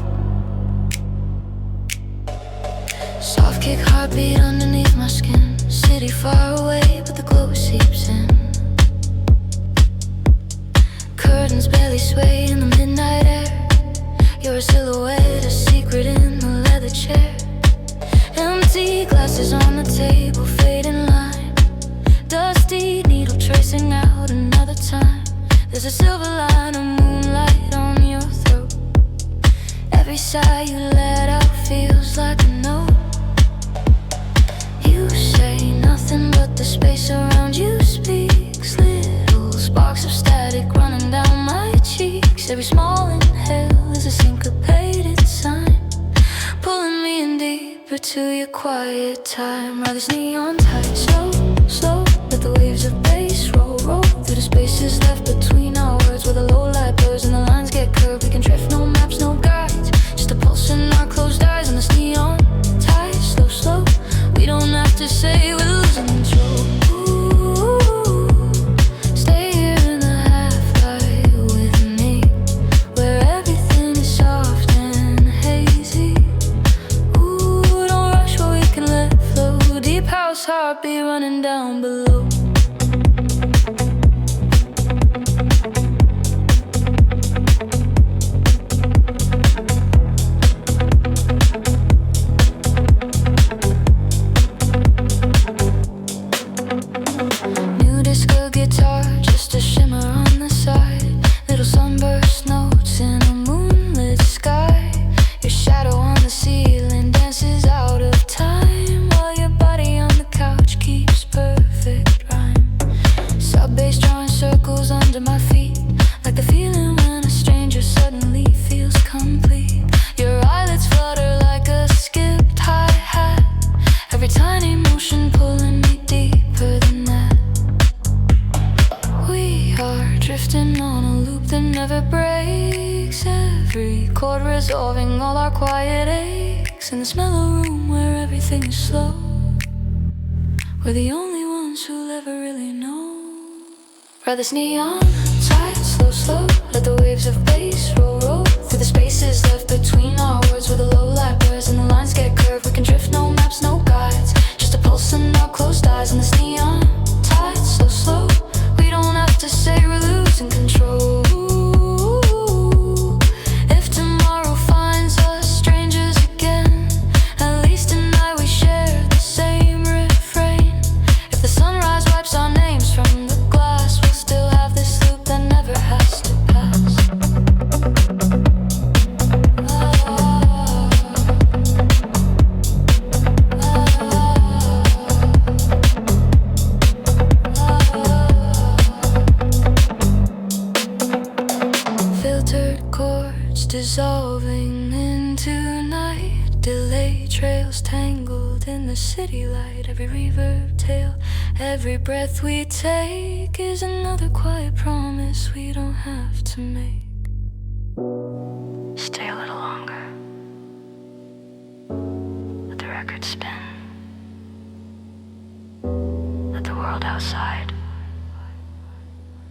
Speaker 1: Soft kick heartbeat underneath my skin. City far away, but the glow seeps in. Curtains barely sway in the midnight air. You're a silhouette, a secret in the leather chair. Empty glasses on the table, fading line. Dusty needle tracing out another time. There's a silver line of moonlight on your throat. Every sigh you let out feels like a note. You say nothing, but the space around you speaks. Little sparks of static running down my cheeks. Every small inhale is a syncopated sign, pulling me in deeper to your quiet time. Ride this neon tight, slow, slow. Let the waves of bass roll, roll through the spaces left between our words, where the low light blurs and the lines get curved. We can drift, no maps, no guides, just a pulse in our closed eyes. On this neon tight, slow, slow. We don't have to say we're losing control. Ooh, stay here in the half-light with me, where everything is soft and hazy. Ooh, don't rush what we can let flow. Deep house heartbeat running down below. Drifting on a loop that never breaks. Every chord resolving all our quiet aches. In this mellow room where everything is slow, we're the only ones who'll ever really know. Ride this neon tight, slow, slow. Let the waves of bass roll, roll through the spaces left between our words, where the low light blurs and the lines get curved. We can drift, no maps, no guides, just a pulse in our closed eyes. On this neon tight, slow, slow. We don't have to say we're losing control. If tomorrow finds us strangers again, at least tonight we share the same refrain. If the sunrise wipes our names from the glass, we'll still have this loop that never has to pass. Dissolving into night, delay trails tangled in the city light. Every reverb tail, every breath we take is another quiet promise we don't have to make. Stay a little longer, let the record spin, let the world outside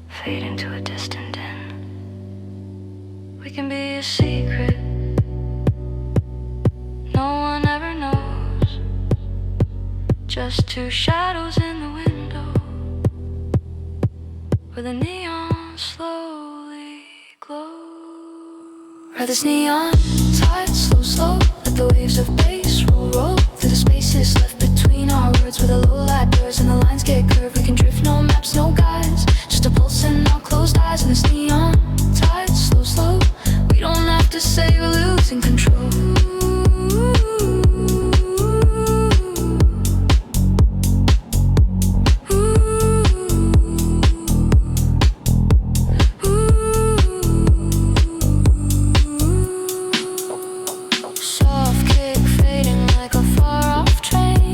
Speaker 1: fade into a distant din. We can be a secret no one ever knows, just two shadows in the window where the neon slowly glows. Ride this neon tight, slow, slow. Let the waves of bass roll, roll through the spaces left between our words, where the low light blurs and the lines get curved. We can drift, no maps, no guides, just a pulse in our closed eyes. On this neon tight, slow, slow. We don't have to say we're losing control. Soft kick fading like a far-off train.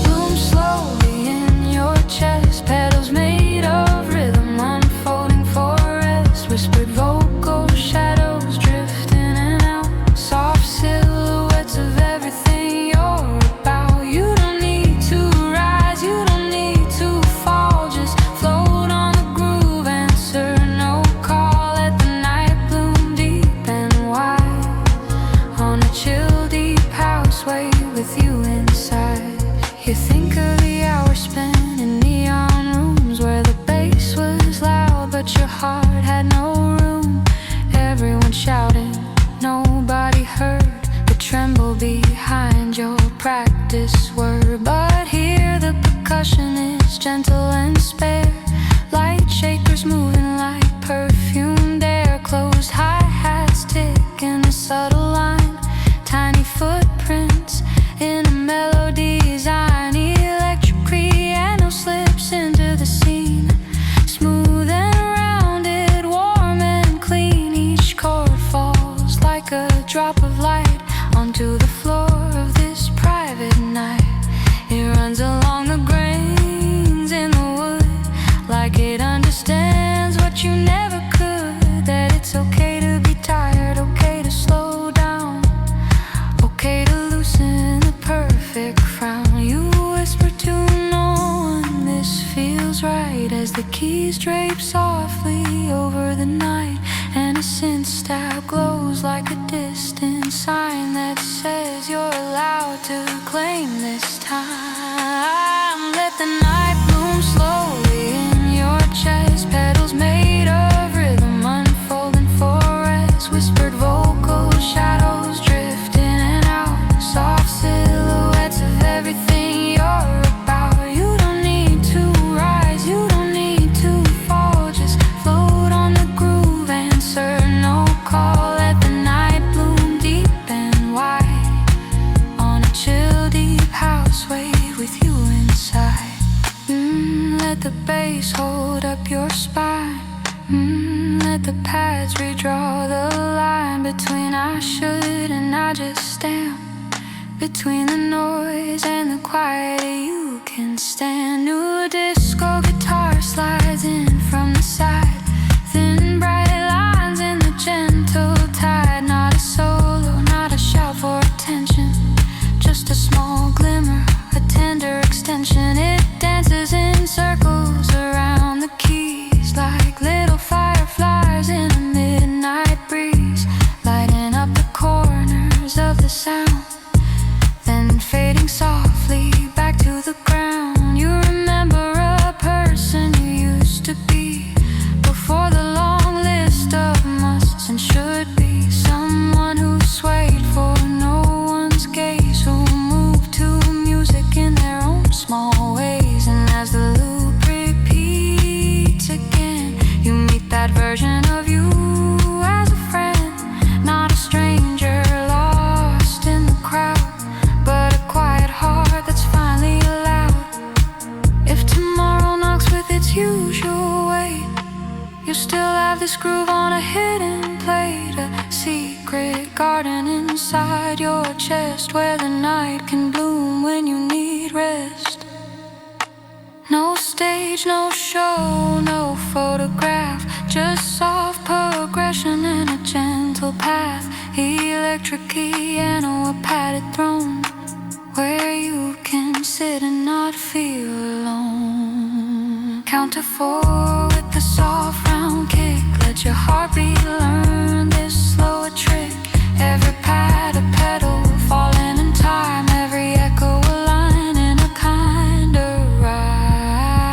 Speaker 1: bloom slowly in your chest. Petals made of rhythm, unfolding for rest. Whispered vocal shadows drifting in and out. Soft silhouettes of everything you're about. You don't need to rise, you don't need to fall. Just float on the groove, answer no call. Let the night bloom deep and wide. On a chill deep house, wait with you inside. You think of the hours spent in neon rooms where the bass was loud but your heart had no room. Everyone shouting, nobody heard the tremble behind your practice word. But here the percussion is gentle and spare. Light shakers moving like perfumed air. Closed hi-hats tick in a subtle line. Tiny footprints in a melody design. Electric piano slips into the scene. Smooth and rounded, warm and clean. Each chord falls like a drop of light onto the floor of this private night. It runs along the grains in the wood, like it understands what you never could. That it's okay to be tired, okay to slow down, okay to loosen the perfect frown. You whisper to no one, this feels right, as the keys drape softly over the night. And a synth stab glows like a distant sign that says you're allowed to claim this time. Let the night bloom slowly in your chest. Petals made of rhythm, unfolding for rest. Whispered vocal shadows drift in and out. Soft silhouettes of everything you're about. You don't need to rise, you don't need to fall. Just float on the groove, answer no call. Let the night bloom deep and wide. On a chill deep house, wait with you inside. Let the bass hold up your spine. Let the pads redraw the line between I should and I just am. Between the noise and the quiet, you can stand. New disco guitar slides in from the side. Thin bright lines in the gentle tide. Not a solo, not a shout for attention, just a small glimmer, a tender extension. It dances in circles around the keys, like little fireflies in a midnight breeze, lighting up the corners of the sound, then fading softly back to the ground. You remember a person you used to be, before the long list of musts and should be. Someone who swayed for no one's gaze, who moved to music in their own small ways. And as the loop repeats again, you meet that version of you as a friend, not a stranger lost in the crowd, but a quiet heart that's finally allowed. If tomorrow knocks with its usual weight, you still have this groove on a hidden plate, a secret garden inside your chest, where the night can bloom when you need rest. No stage, no show, no photograph, just soft progression and a gentle path. Electric piano, a padded throne, where you can sit and not feel alone. Count to 4 with the soft round kick. Let your heartbeat learn this slow a trick. Every pad a pedal, falling in time. Every echo a line in a kind of rhyme.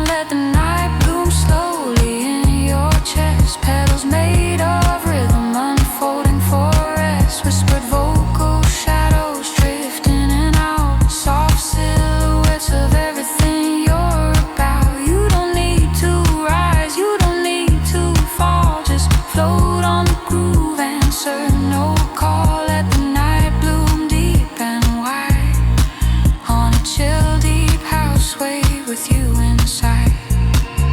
Speaker 1: Let the night bloom slowly in your chest. Petals made of rhythm, unfolding for rest. Whispered vocal shadows drift in and out. Soft silhouettes of everything you're about. You don't need to rise, you don't need to fall. Just float on the groove, answer no call. Let the night bloom deep and wide. On a chill deep house, wait with you inside.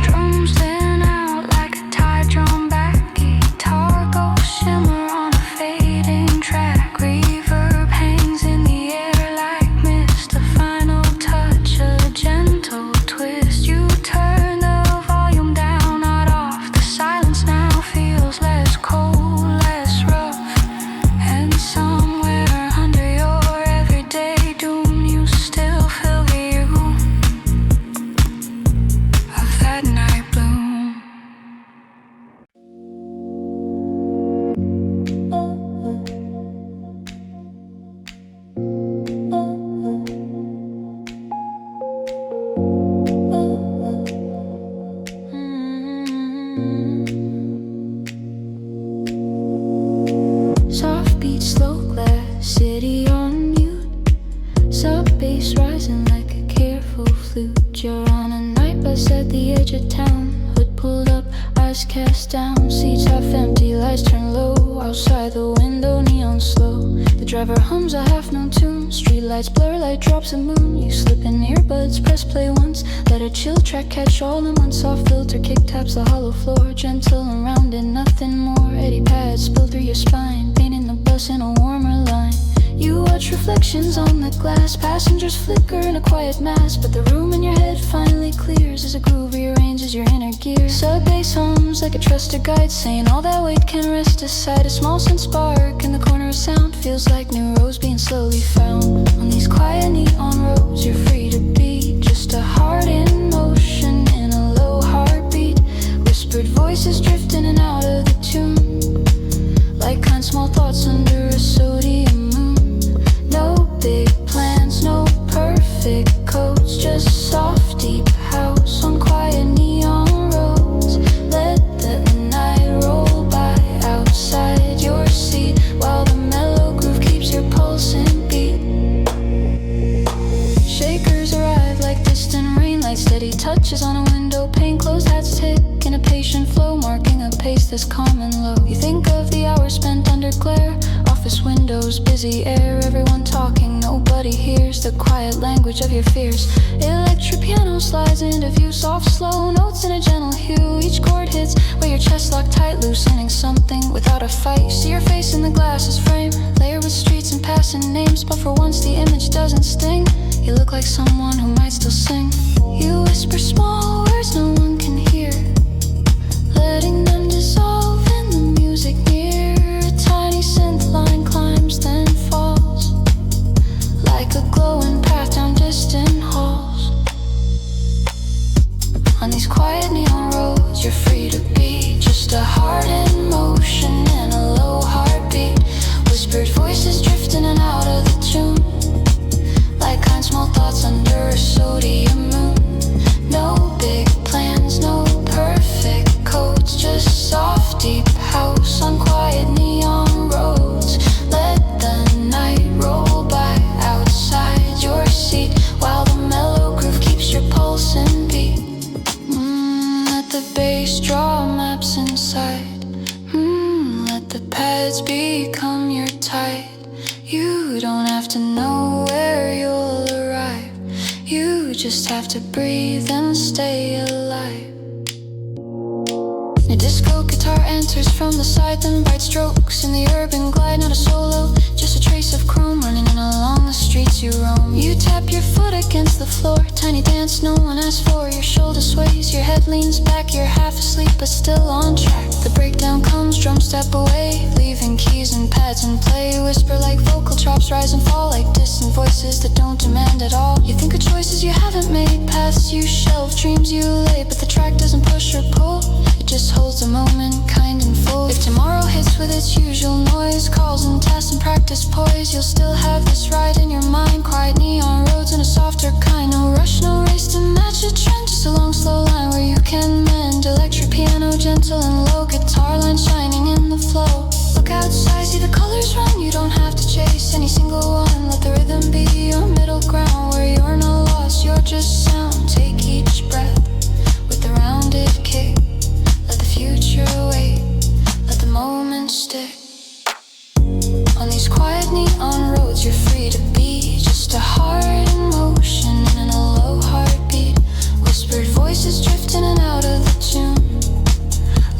Speaker 1: Drums thin out like a tide drawn back. Guitar goes shimmer on a fading track. Reverb hangs in the air like mist. A voice rising like a careful flute. You're on a night bus at the edge of town. Hood pulled up, eyes cast down. Seats half empty, lights turn low. Outside the window, neon slow. The driver hums a half-known tune. Streetlights blur like drops of moon. You slip in earbuds, press play once. Let a chill track catch all in one. Soft filter kick taps the hollow floor. Gentle and rounded, nothing more. Eddie pads spill through your spine, painting the bus in a warmer line. You watch reflections on the glass. Passengers flicker in a quiet mass, but the room in your head finally clears as a groove rearranges your inner gear. Sub-bass hums like a trusted guide, saying all that weight can rest aside. A small scent spark in the corner of sound feels like new roads being slowly found. On these quiet neon roads, you're free to be just a heart in motion in a low heartbeat. Whispered voices drift in and out of the tune, like kind small thoughts under a sodium moon. No big plans, no perfect codes, just soft deep house on quiet neon roads. Let the night roll by outside your seat, while the mellow groove keeps your pulse in beat. Shakers arrive like distant rain, like steady touches on a window pane. Closed hats tick in a patient flow, marking a pace that's calm and low. You think of the hours spent under glare, office windows, busy air, everyone talking, nobody hears the quiet language of your fears. Electric piano slides into view, soft slow notes in a gentle hue. Each chord hits where your chest locked tight, loosening something without a fight. You see your face in the glasses frame, layered with streets and passing names, but for once the image doesn't sting. You look like someone who might still sing. You whisper small words no one can hear, letting them dissolve in the music near. A tiny synth line climbs then falls, like a glowing path down distant halls. On these quiet neon roads, you're free to be just a heart in motion in a low heartbeat. Whispered voices drift in and out of the tune, like kind small thoughts under a sodium moon. No big plans, no perfect codes, just soft deep house on quiet neon roads. Let the night roll by outside your seat, while the mellow groove keeps your pulse in beat. Let the bass draw maps inside. Let the pads become your tide. You don't have to know where you'll arrive, you just have to breathe and stay alive. A disco guitar enters from the side, then bright strokes in the urban glide. Not a solo, just a trace of chrome running in along the streets you roam. You tap your foot against the floor, tiny dance no one asked for. Your shoulder sways, your head leans back, you're half asleep but still on track. The breakdown comes, drum step away, leaving keys and pads in play. Whisper like vocal chops, rise and fall like distant voices that don't demand at all. You think of choices you haven't made, paths you shelve, dreams you lay, but the track doesn't push or pull, it just holds the moment, kind and full. If tomorrow hits with its usual noise, calls and tests and practice poise, you'll still have this ride in your mind. Quiet neon roads in a softer kind, no rush, no race to match a trend, just a long slow line where you can mend. Electric piano, gentle and low, guitar line shining in the flow. Look outside, see the colors run, you don't have to chase any single one. Let the rhythm be your middle ground, where you're not lost, you're just sound. Take each breath with the rounded kick, let the future wait, let the moment stick. On these quiet neon roads, you're free to be just a heart in motion in a low heartbeat. Whispered voices drift in and out of the tune,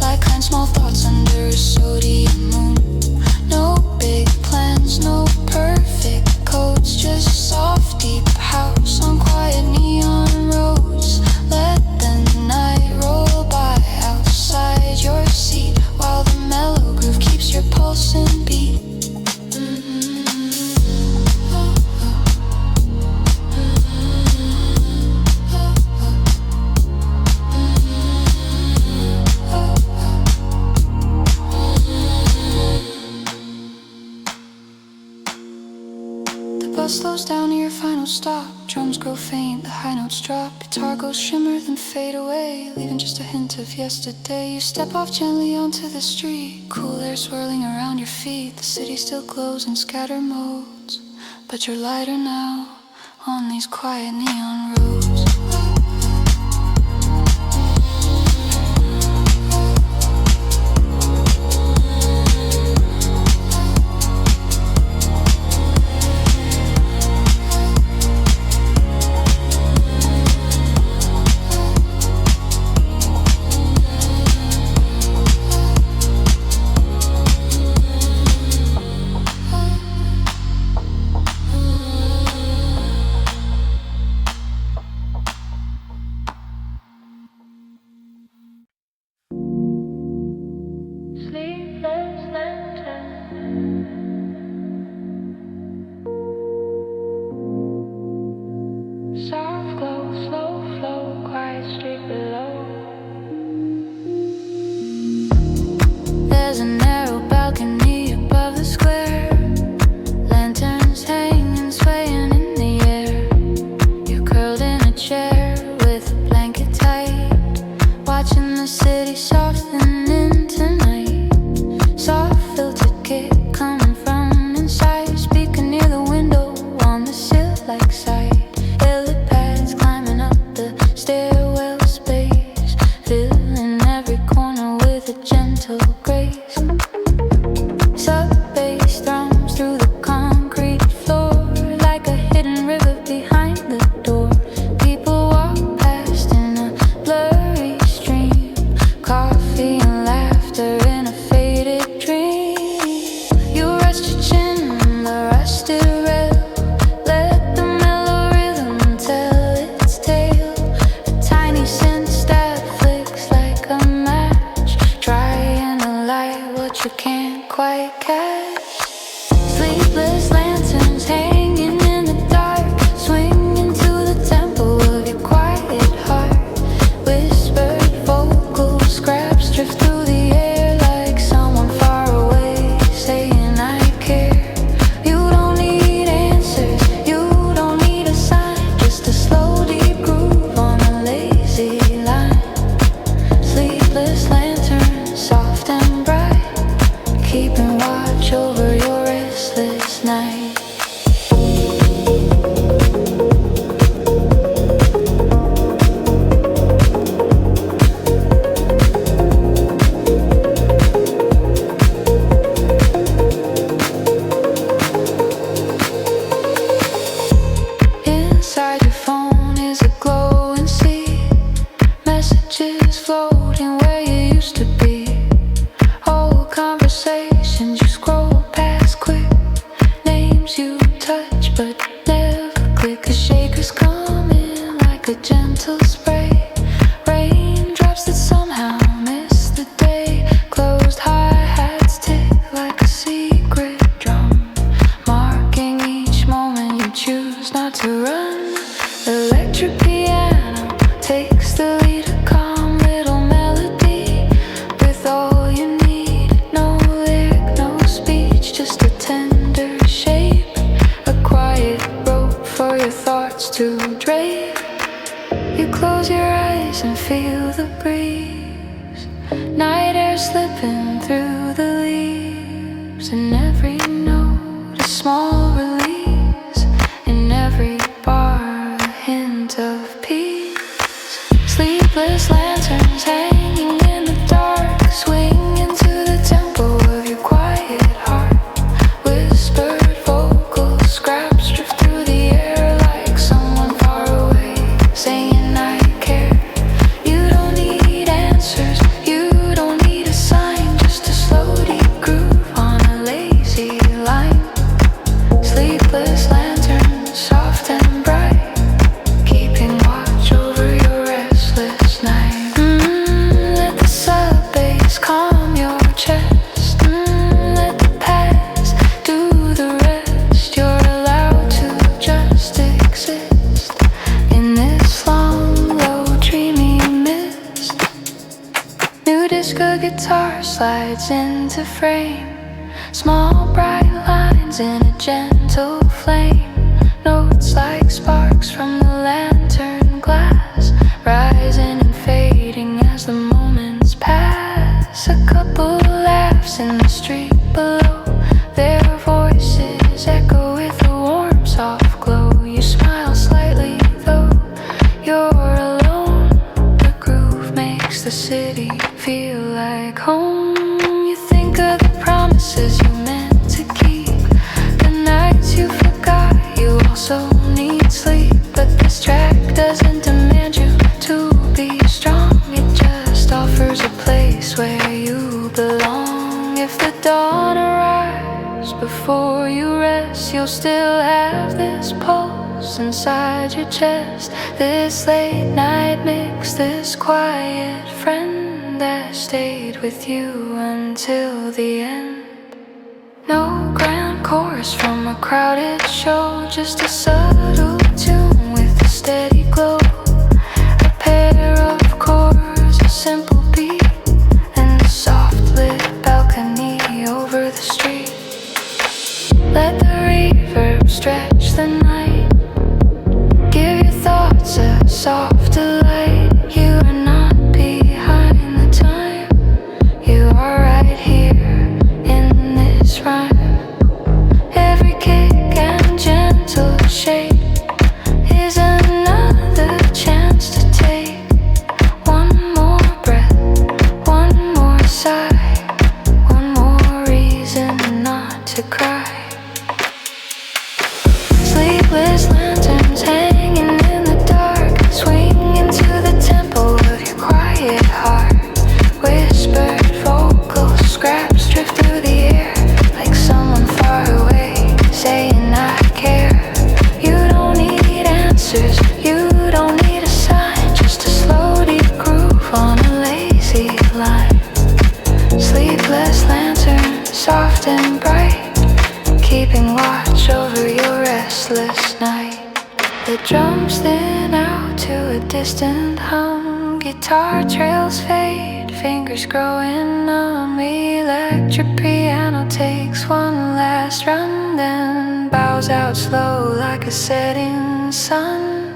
Speaker 1: like kind small thoughts under a sodium moon. No big plans, no perfect codes, just soft deep house on quiet neon roads. Let the night roll by outside your seat, while the mellow groove keeps your pulse in beat. Bus slows down to your final stop, drums grow faint, the high notes drop, guitar goes shimmer then fade away, leaving just a hint of yesterday. You step off gently onto the street, cool air swirling around your feet. The city still glows in scattered modes, but you're lighter now on these quiet neon roads. Soft glow, slow flow, quiet street below. There's a narrow balcony above the square. Lanterns hanging, swaying in the air. You're curled in a chair with a blanket tight, watching the city soften into night. Soft filtered kick coming from inside, speaker near the window on the sill like sight. Stairwell space, filling every corner with a gentle grace. Sub bass thrums through the concrete floor like a hidden river behind the door. People walk past in a blurry stream, coffee and laughter in a faded dream. You rest your chin on the rusted rail, let the mellow rhythm tell its tale. Sense that flicks like a match, trying to light what you can't quite catch. Sleepless lanterns hanging in the dark, swinging to the tempo of your quiet heart. Whispered vocal scraps drift through the air like someone far away saying I care. You don't need answers, you don't need a sign, just a slow deep groove on a lazy line. Sleepless lanterns, soft and bright, keeping watch over your restless night. Inside your phone is a glowing sea, messages floating where you used to be. Old conversations you scroll past quick, names you touch but never click. A shaker's coming like a gentle spray, raindrops that somehow miss the day. Closed hi-hats tick like a secret drum, marking each moment you choose not to run. Electric piano takes the lead, a calm little melody with all you need. No lyric, no speech, just a tender shape, a quiet rope for your thoughts to drape. You close your eyes and feel the breeze, night air slipping through the leaves. In every note a small release, in every bar a hint of peace. Sleepless lanterns hanging in the dark, swinging to the tempo of your quiet heart. Whispered vocal scraps drift through the air like someone far away saying I care. You don't need answers, you don't need a sign, just a slow deep groove on a lazy line. Sleepless lanterns, soft and bright, keeping watch over your restless night. Let the sub bass calm your chest. Let the past do the rest. You're allowed to just exist in this long, low, dreamy mist. New disco guitar slides into frame, small bright lines in a gentle flame. Notes like sparks from the lantern glass, rising and fading as the moments pass. A couple laughs in the street below, their voices echo with a warm soft glow. You smile inside your chest. This late night mix, this quiet friend that stayed with you until the end. No grand chorus from a crowded show, just a subtle tune with a steady glow. A pair of chords, a simple beat, and a soft lit balcony over the street. Let the reverb stretch the night. Give your thoughts a soft delight. You are not behind the time. You are right here in this rhyme. Every kick and gentle shake is another chance to take one more breath, one more sigh, one more reason not to cry. Sleepless lanterns hanging in the dark, swing into the tempo of your quiet heart. Whispered vocals, scraps drift through the air, like someone far away saying I care. You don't need answers, you don't need a sign, just a slow deep groove on a lazy line. Sleepless lantern, soft and bright, keeping watch over your restless night. The drums thin out to a distant hum. Guitar trails fade, fingers growing numb. Electric piano takes one last run, then bows out slow like a setting sun.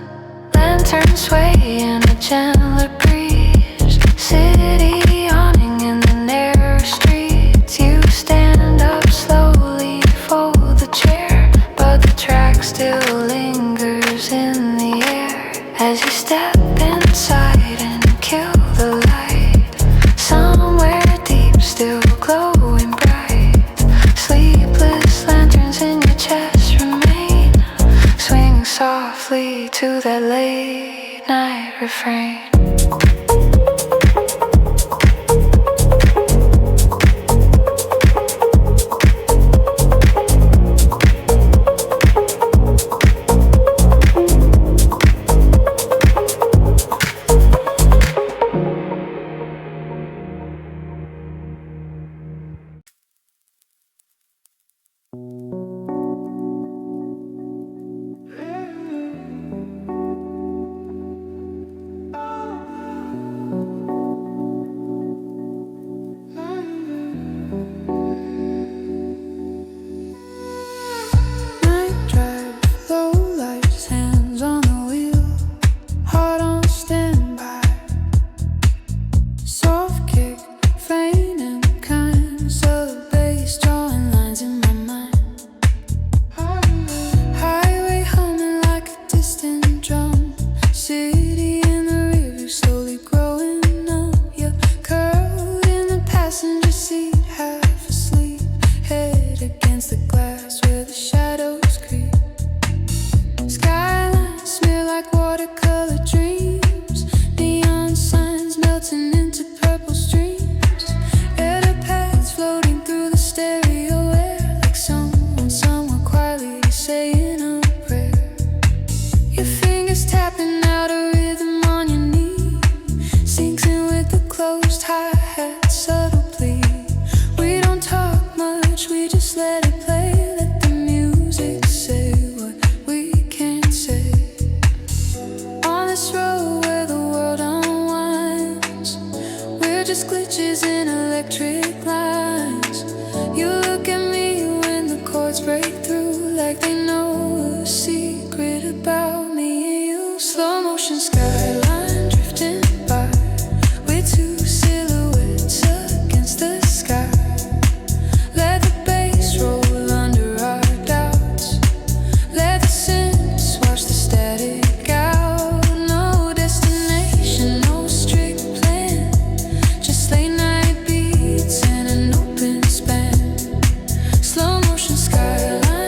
Speaker 1: Lanterns sway in a gentler breeze. City yawning in the narrow streets. You stand up slowly, fold the chair, but the track still lingers in the air as you step inside and kill the light. Somewhere deep, still glowing bright. Sleepless lanterns in your chest remain, swing softly to that late night refrain.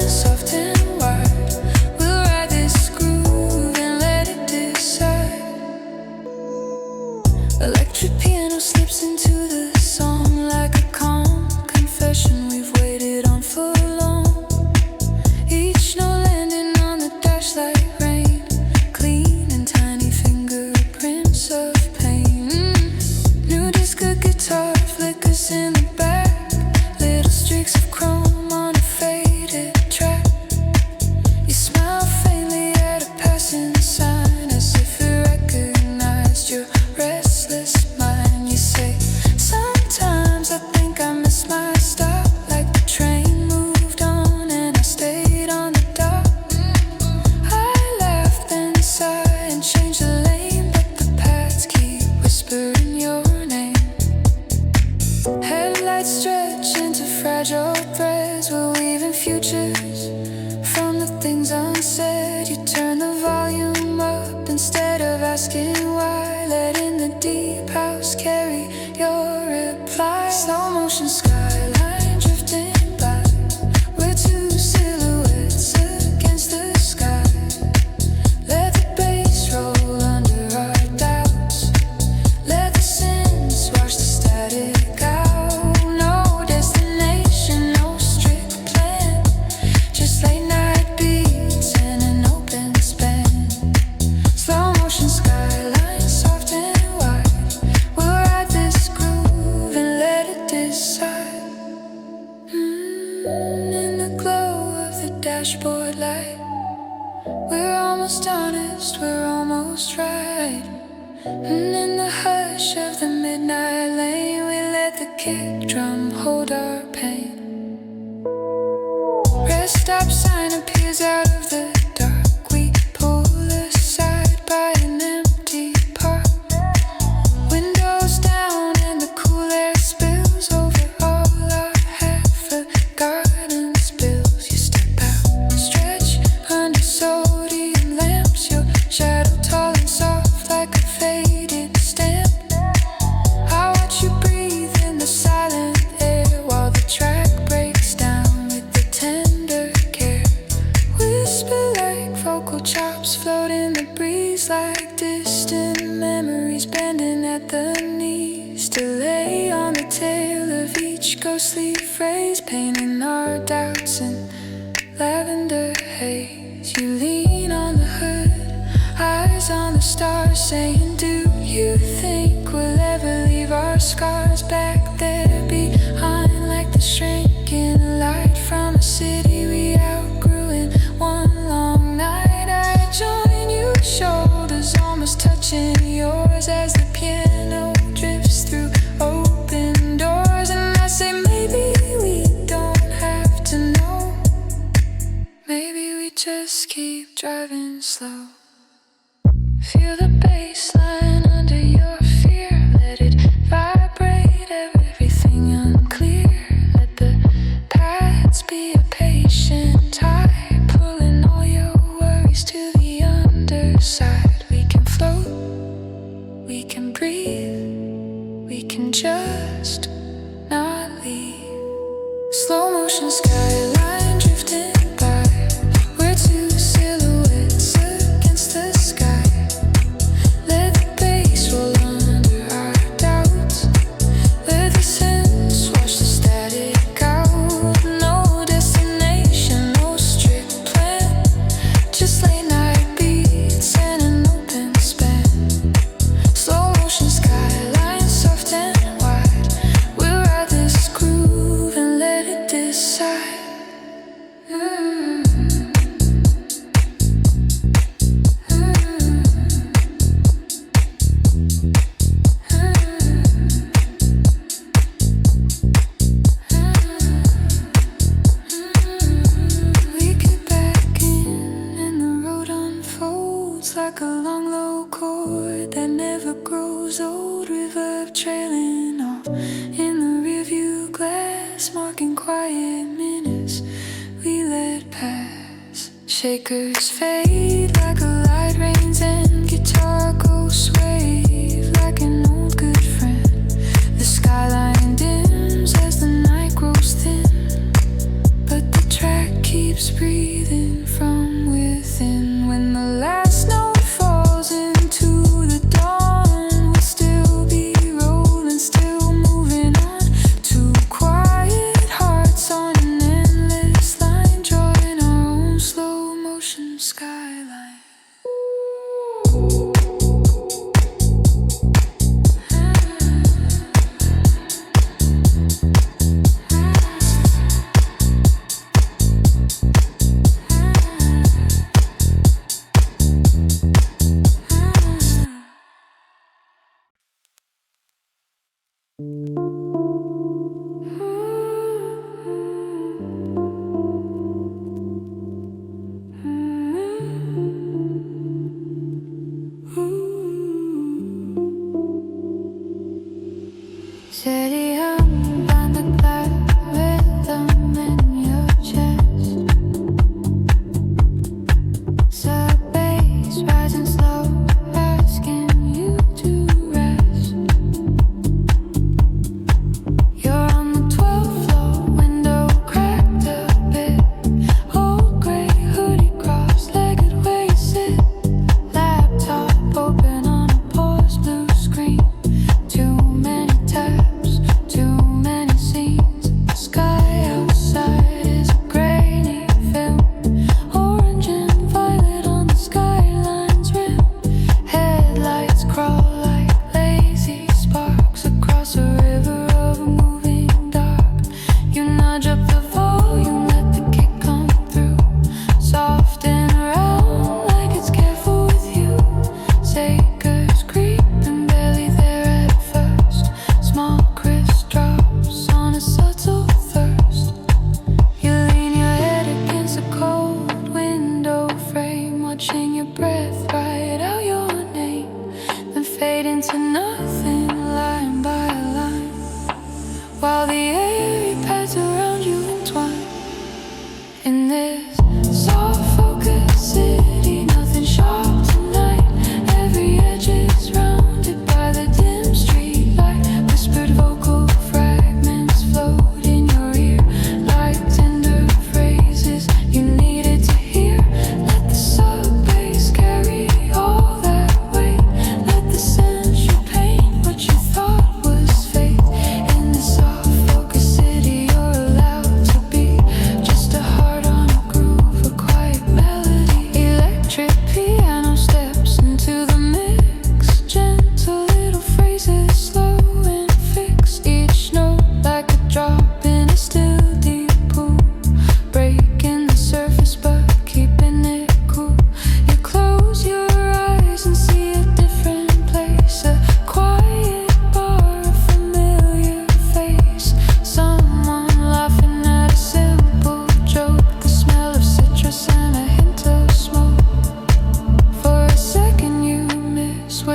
Speaker 1: Soft and wide, we'll ride this groove and let it decide. asking why, letting the deep house carry your reply. Slow motion skyline drifting by, we're two silhouettes against the sky. Let the bass roll under our doubts, let the sins wash the static out. No destination, no strict plan, just late night beats and an open span. Slow motion skyline, soft and wide, we'll ride this groove and let it decide. In the glow of the dashboard light, we're almost honest, we're almost right. And in the hush of the midnight lane, we let the kick drum hold our pain. Rest stop sign appears out of the dark, we pull aside by an empty park. Windows down and the cool air spills over all our half-forgotten spills. You step out, stretch under sodium lamps, your shadow tall and soft like a faded stamp. I watch you breathe in the silent air while the track breaks down with the tender care. Whisper like vocal chops float in the breeze, like distant memories bending at the knees. Delay on the tail of each ghostly phrase, painting our doubts in lavender haze. You lean on the hood, eyes on the stars, saying, do you think we'll ever leave our scars back there behind, like the shrinking light from a city we outgrew in one long night? I join you, shoulders almost touching yours as the piano drifts through open doors. And I say, maybe we don't have to know, maybe we just keep driving slow. Feel the bass line under your fear, let it vibrate, everything unclear. Let the paths be a patient tide, pulling all your worries to the underside. We can float, we can breathe, we can just not leave. Slow motion skyline drifting by, we're two silhouettes against the sky. Let the bass roll under our doubts, let the sense wash the static out. No destination, no strict plan, just late night beats and an open span. Slow motion skyline, soft and wide, we'll ride this groove and let it decide. We get back in and the road unfolds like a long low chord that never grows old. Reverb trailing off in the rearview glass, marking quiet minutes we let pass. Shakers fade like a light rains and guitar ghosts wave like an old good friend. The skyline dims as the night grows thin, but the track keeps breathing from within. When the last note falls into the dawn, we'll still be rolling, still moving on. Two quiet hearts on an endless line, drawing our own slow motion skyline. Ooh.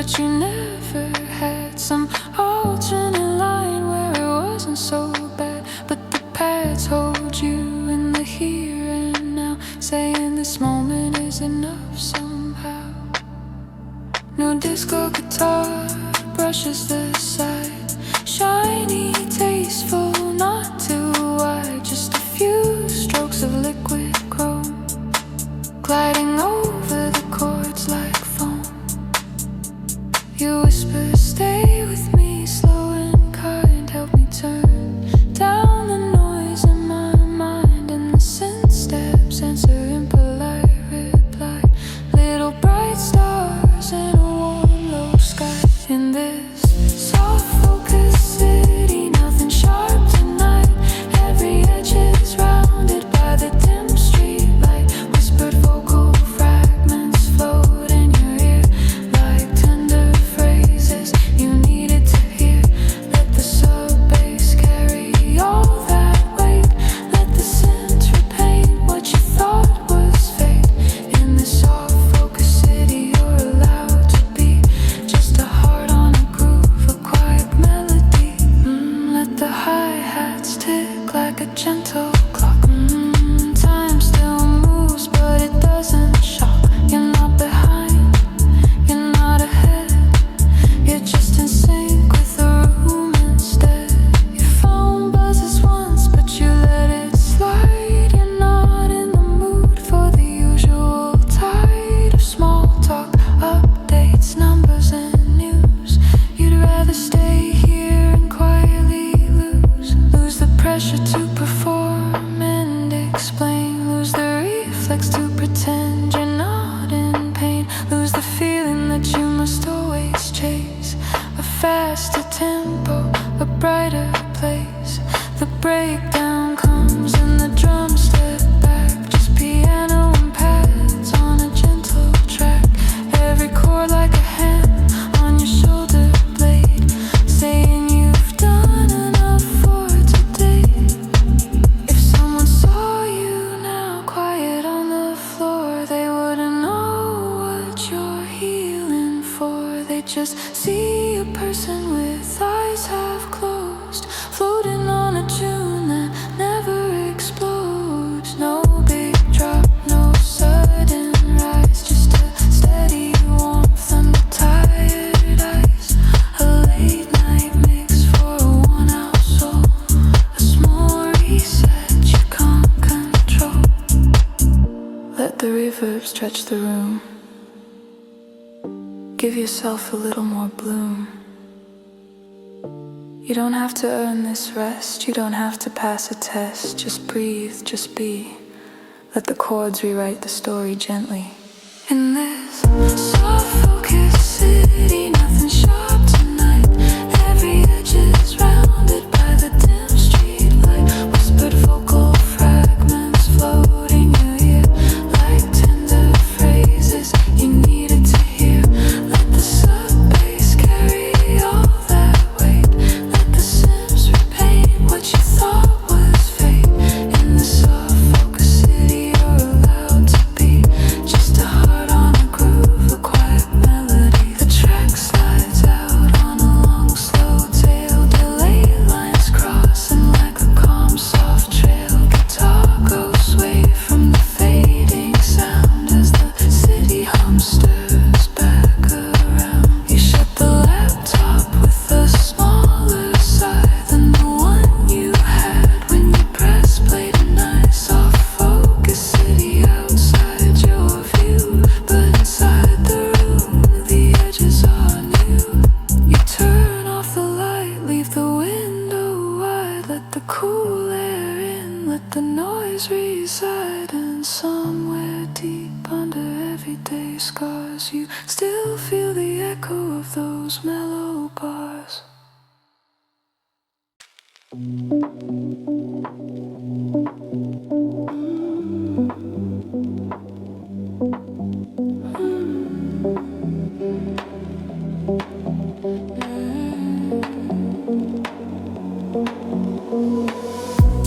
Speaker 1: but you never had some alternate line where it wasn't so bad. But the pads hold you in the here and now, saying this moment is enough somehow. No disco guitar brushes the side, shiny, tasteful, not too wide. Just a few strokes of liquid chrome, gliding over the chords like foam. You whisper, stay with me, slow and kind. Help me turn down the noise in my mind, and the synth steps answer in polite reply. Little bright stars in a warm low sky. In this soft focus city, nothing sharp tonight. Every edge is rounded by the dim street light. Whispered vocal fragments float in your ear like tender phrases you needed to hear. Let the sub bass carry all that weight. Let the synth repaint what you thought was fate. In this soft focus city, you're allowed to be just a heart on a groove, a quiet melody. Let the hi-hats tick like a gentle clock. Time still moves, but it doesn't shock. You're not behind, you're not ahead. You're just in sync with the room instead. Your phone buzzes once, but you let it slide. You're not in the mood for the usual tide of small talk, updates, numbers, and news. You'd rather stay here and quietly lose the pressure to perform and explain. Lose the reflex to pretend you're not in pain. Lose the feeling that you must always chase a faster tempo, a brighter place. The breakdown comes and the drums step back. Just piano and pads on a gentle track. Every chord like a hand on your shoulder blade, saying you've done enough for today. If someone saw you now quiet on the floor, they wouldn't know what you're healing for. They just see a person with eyes half closed, floating on a tune that never explodes. No big drop, no sudden rise, just a steady warmth under tired eyes. A late night mix for a worn-out soul, a small reset you can't control. Let the reverb stretch the room. Give yourself a little more bloom. You don't have to earn this rest, you don't have to pass a test. Just breathe, just be. Let the chords rewrite the story gently. In this soft focus city, nothing sharp tonight. Every edge is rounded by the dim street light. Whispered vocal fragments float in your ear like tender phrases you needed to hear. Let the sub bass carry all that weight. Let the sims repaint what you thought was fate. In the soft focus city, you're allowed to be just a heart on a groove, a quiet melody. The track slides out on a long, slow tail. Delay lines crossing like a calm, soft trail. Guitar goes sway from the fading sound as the city hum stirs back around. You shut the laptop with a smaller sigh than the one you had when you pressed play tonight. Soft focus city outside your view, but inside the room the edges are new. You turn off the light, leave the window wide. Let the cool air in, let the noise reside. And somewhere deep under everyday scars, you still feel the echo of those mellow bars.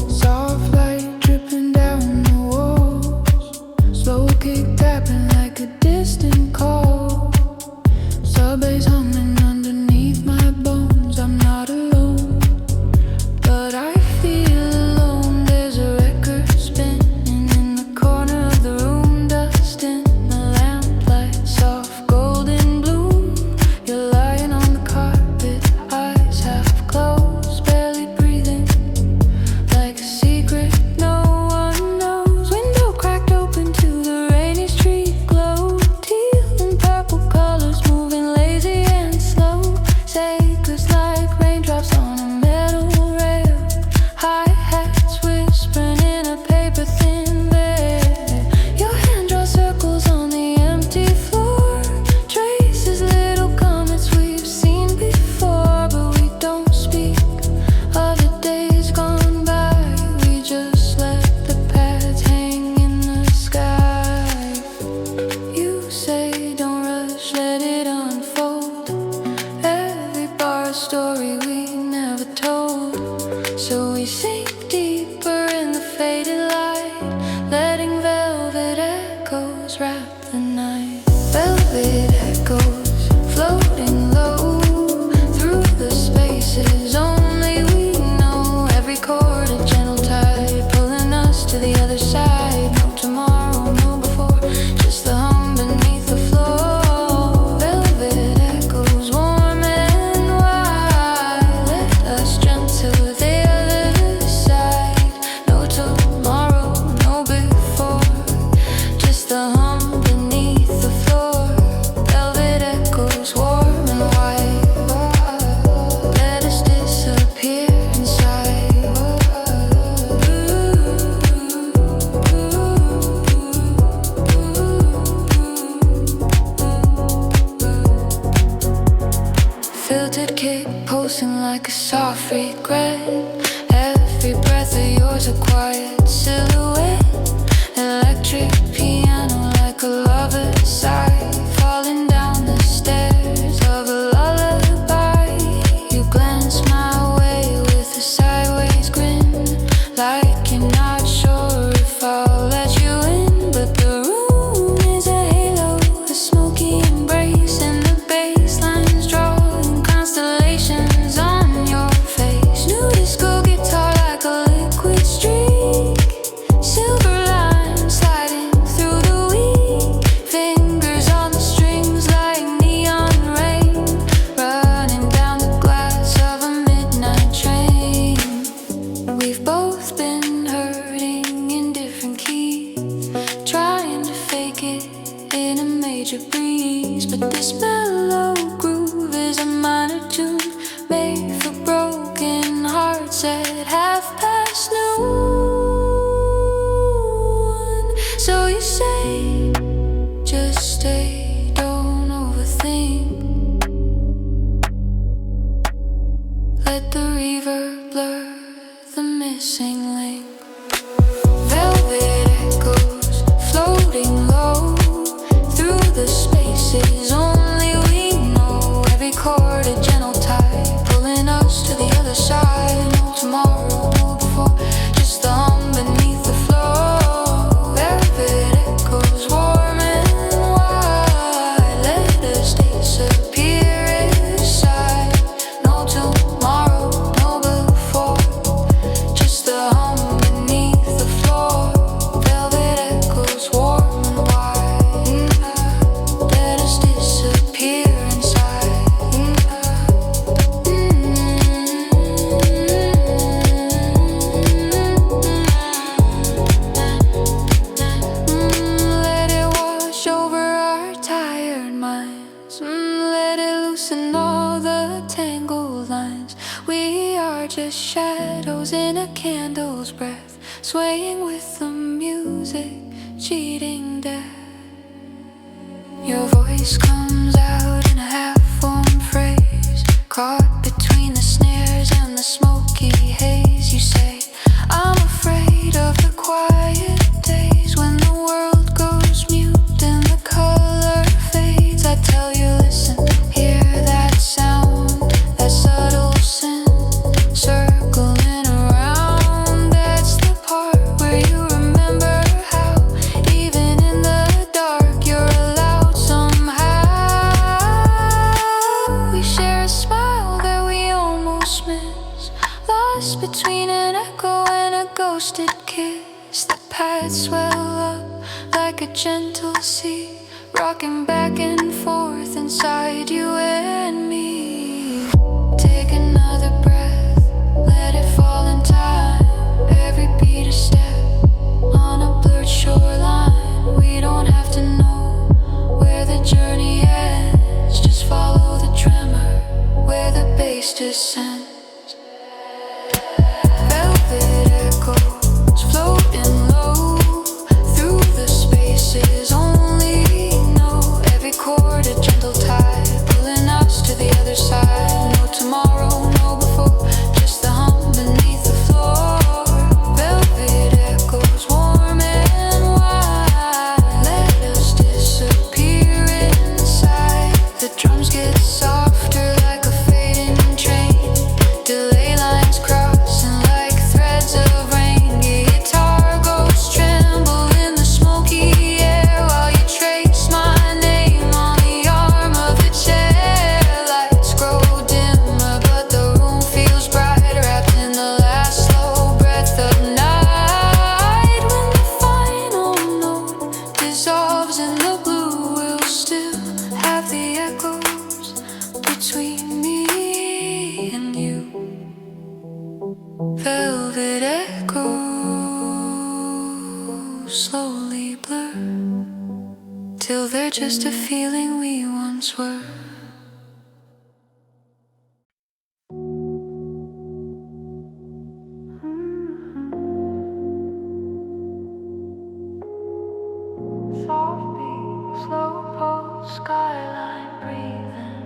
Speaker 1: Soft light dripping down the walls, slow kick tapping like a distant call. Subways hum melted kick, pulsing like a soft regret. Every breath of yours a quiet silhouette. Electric piano like a lover's sigh, falling down the stairs of a lullaby. You glance my way with a sideways grin, like you're not sure if I'll let you in. But the room is a halo, a smoky embrace, and the bass lines drawing constellations on your face. New disco guitar like a liquid streak, silver lines sliding through the week, fingers on the strings like neon rain, running down the glass of a midnight train. We've both been hurting in different keys, trying to fake it in a major breeze. But this mellow groove is a minor tune, made for broken hearts at noon. So you say, just stay, don't overthink. Let the reverb blur the missing link. Velvet echoes floating low through the spaces only we know. Every chord a gentle tide, pulling us to the other side. No tomorrow, no before, just the hum beneath the floor. Velvet echoes warm and wide, let us disappear inside. No tomorrow, no before, just the hum beneath the floor. Velvet echoes warm and wide, let us disappear inside. Let it wash over our tired minds. Let it loosen all the tangled lines. We are just shadows in a candle's breath, swaying with the music, cheating death. Your voice comes out in a half-formed phrase, caught between the snares and the smoky haze. You say, I'm afraid of the quiet days when the world goes mute and the color fades. I tell you, listen, hear that sound, that subtle sin, circling around. That's the part where you remember how, even in the dark, you're allowed somehow. We share a smile that we almost miss, lost between an echo and a ghosted kiss. The paths swell up like a gentle sea, rocking back and forth inside you and me. Take another breath, let it fall in time. Every beat a step on a blurred shoreline. We don't have to know where the journey ends, just follow the tremor where the bass descends. Velvet echoes floating low through the spaces only we know. Every chord a gentle tide, pulling us to the other side. No tomorrow, no before, just the hum beneath the floor. Velvet echoes warm and wide, let us disappear inside. The drums get softer like a fading train, delay lines crossing like threads of rain. Guitar ghosts tremble in the smoky air while you trace my name on the arm of a chair. Lights grow dimmer, but the room feels bright, wrapped in the last slow breath of night. When the final note dissolves in the blue, we'll still have the echoes between me and you. Velvet echoes slowly blur till they're just a feeling we once were. Soft beat, slow pulse, skyline breathing.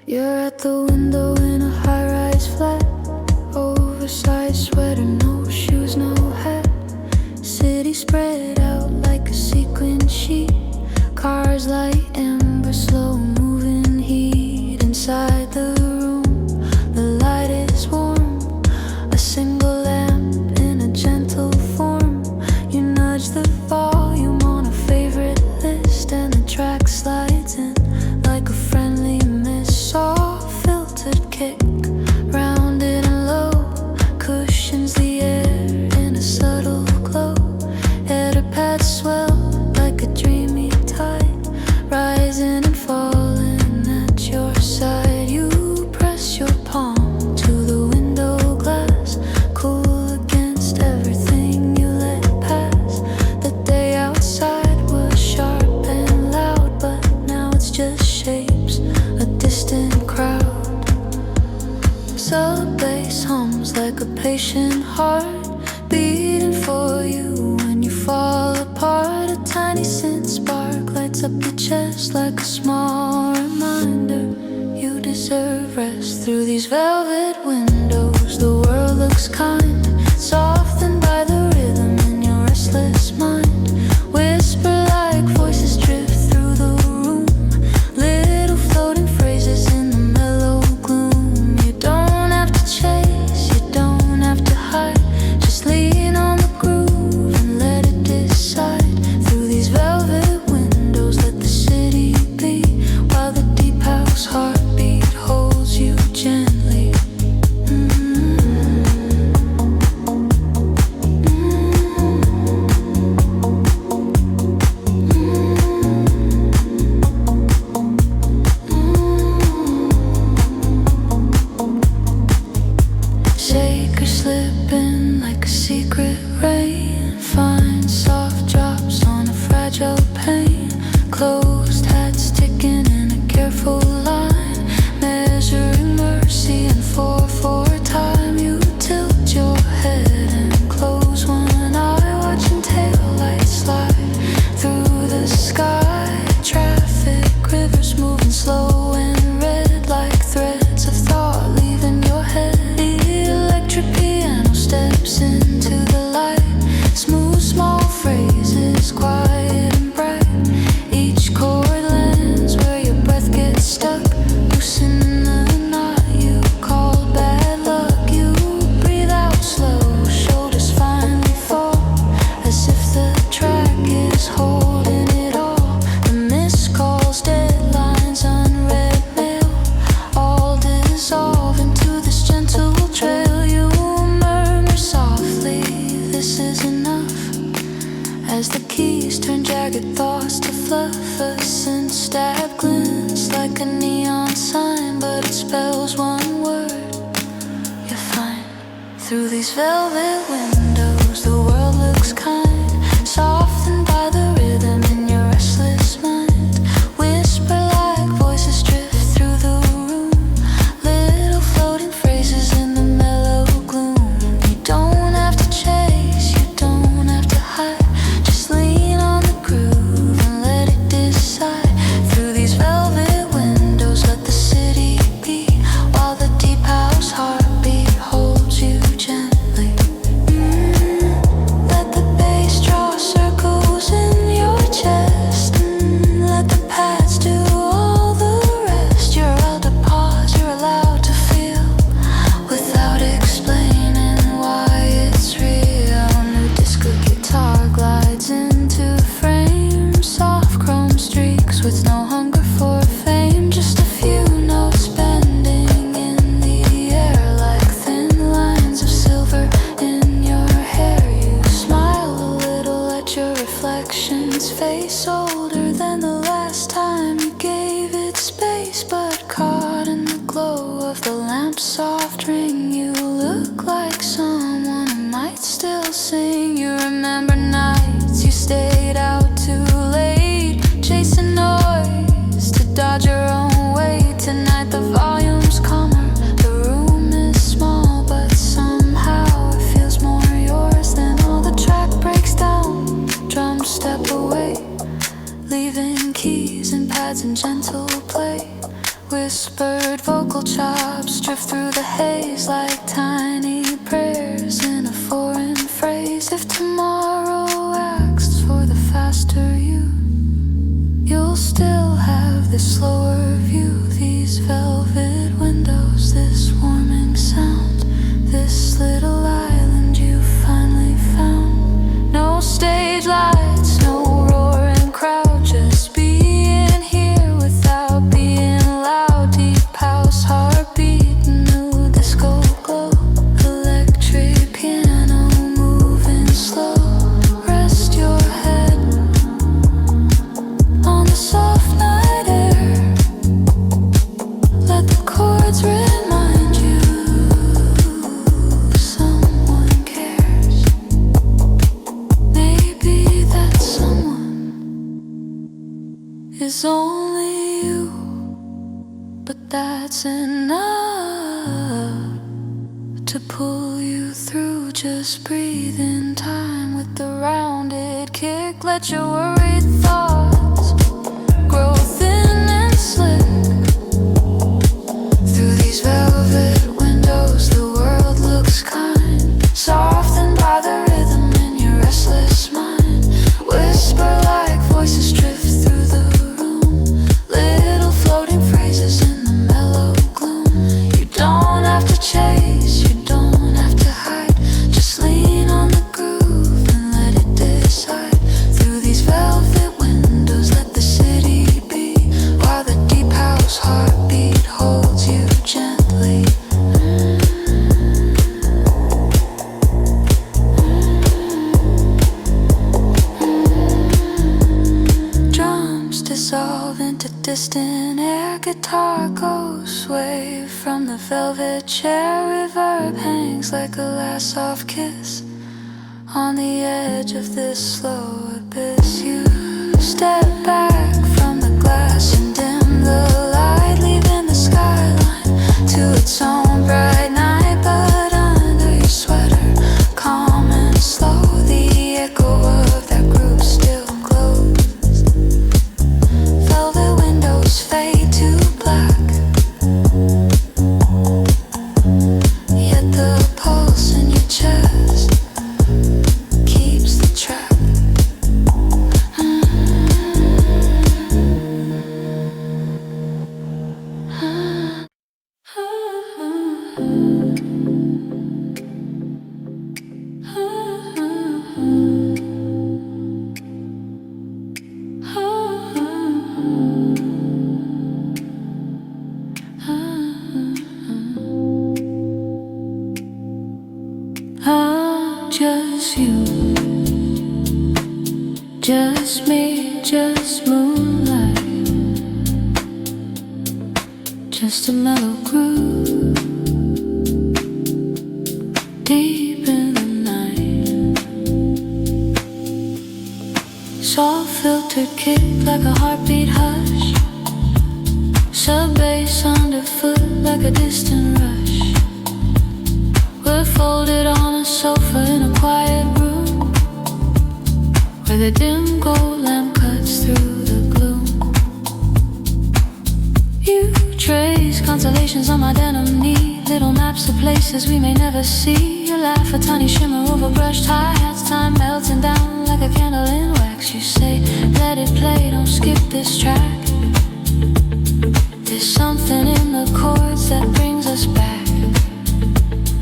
Speaker 1: You're at the window in a high-rise flat, oversized sweater, no shoes, no hat. City spread out like a sequin sheet. Cars light amber, slow moving heat. Inside the room, the light is warm. A single lamp in a gentle form. You nudge the volume on a favorite list, and the track slides in like a friendly mist. Soft filtered kick, rounded and low, cushions the air in a subtle glow. Header pads swell like a dreamy tide, rising and falling at your side. You press your palm to the window glass, cool against everything you let pass. The day outside was sharp and loud, but now it's just shapes, a distant crowd. Sub-bass hums like a patient heart, beating for you when you fall apart. A tiny synth spark lights up your chest like a small reminder you deserve rest. Through these velvet windows, the world looks kind, softened by the rhythm in your restless mind. Whisper like voices drift through the room, little floating phrases in the mellow gloom. You don't have to chase, you don't have to hide, just lean on the groove and let it decide. Through these velvet windows, let the city be, while the deep house heartbeat holds you gently. Shaker slipping like a secret rain, fine soft drops on a fragile pane. Closed hat sticking in a careful line, measuring mercy in 4/4 time. You tilt your head and close one eye, watching taillights slide through the sky. Traffic rivers moving slow and red like threads of thought leaving your head. The electric piano steps into the light, smooth small phrases, quiet and bright. Each chord lands where your breath gets stuck, loosening the knot you call bad luck. You breathe out slow, shoulders finally fall, as if the track is holding it all. The missed calls, deadlines, unread mail, all dissolve into this gentle trail. You murmur softly, this is enough, as the keys turn jagged thoughts to fluff. A scent stab glints like a neon sign, but it spells one word: you're fine. Through these velvet windows, the world looks kind, softened by the rhythm in your restless mind. Whisper like voices drift through the room, little floating phrases in the mellow gloom. You don't have to chase, you don't have to hide, just lean on the groove and let it decide. Through these velvet windows, let the city be, while the deep house heartbeat holds you gently. Let the bass draw circles in your chest, let the pads do all the rest. You're allowed to pause, you're allowed to feel, without explaining why it's real. New disco guitar glides into frame, soft chrome streaks with no hunger for fame. Just a few notes bending in the air like thin lines of silver in your hair. You smile a little at your reflection's face, older than the last time you gave it space, but caught in the glow of the lamp's soft ring. You look like someone who might still sing. You remember nights you stayed out too late, chasing noise to dodge your own weight. Tonight the volume's calmer, the room is small, but somehow it feels more yours than all the track breaks down. Drums step away, leaving keys and pads in gentle play. Whispered vocal chops drift through the haze like tiny prayers in a foreign phrase. If tomorrow asks for the faster you'll still have this slower view. These velvet windows, this warming sound, this little island you finally found. No stage lights, no roaring crowd, just being here without being loud. Deep house heartbeat, new disco glow, electric piano moving slow. Rest your head on the soft night air, let the chords remind you someone cares. Maybe that someone is only you, but that's enough to pull you through. Just breathe in time with the rounded kick. Let your worried thoughts grow thin and slick. Through these velvet windows, the world looks kind, softened by the rhythm in your restless mind. Whisper like voices drift through the room, little floating phrases in the mellow gloom. You don't have to chase, you don't have to hide, just lean on the groove and let it decide. Through these velvet windows, let the city be, while the deep house heartbeat holds you gently. Drums dissolve into distant air, guitar goes sway from the velvet chair. Reverb hangs like a last soft kiss on the edge of this slow abyss. You step back from the glass and dim the light, leaving the skyline to its own bright night. But under your sweater, calm and slow, the echo of that groove still glows. Velvet windows fade to black, yet the pulse in your chest keeps the track. Just you, just me, just moonlight, just a mellow groove deep in the night. Soft filtered kick like a heartbeat hush, sub bass underfoot like a distant rush. We're folded on a sofa in a quiet room, where the dim gold lamp cuts through the gloom. You trace constellations on my denim knee, little maps of places we may never see. You laugh a tiny shimmer over brushed hi-hats, time melting down like a candle in wax. You say, let it play, don't skip this track. There's something in the chords that brings us back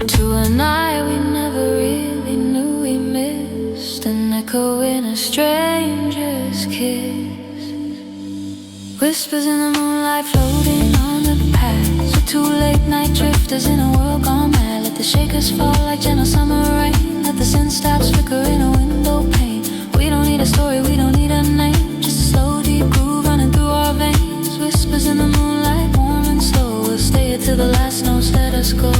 Speaker 1: to a night we never really knew we missed, an echo in a stranger's kiss. Whispers in the moonlight floating on the past. We're two late night drifters in a world gone mad. Let the shakers fall like gentle summer rain, let the sin stops flickering a window pane. We don't need a story, we don't need a name, just a slow deep groove running through our veins. Whispers in the moonlight, warm and slow. We'll stay here till the last notes let us go.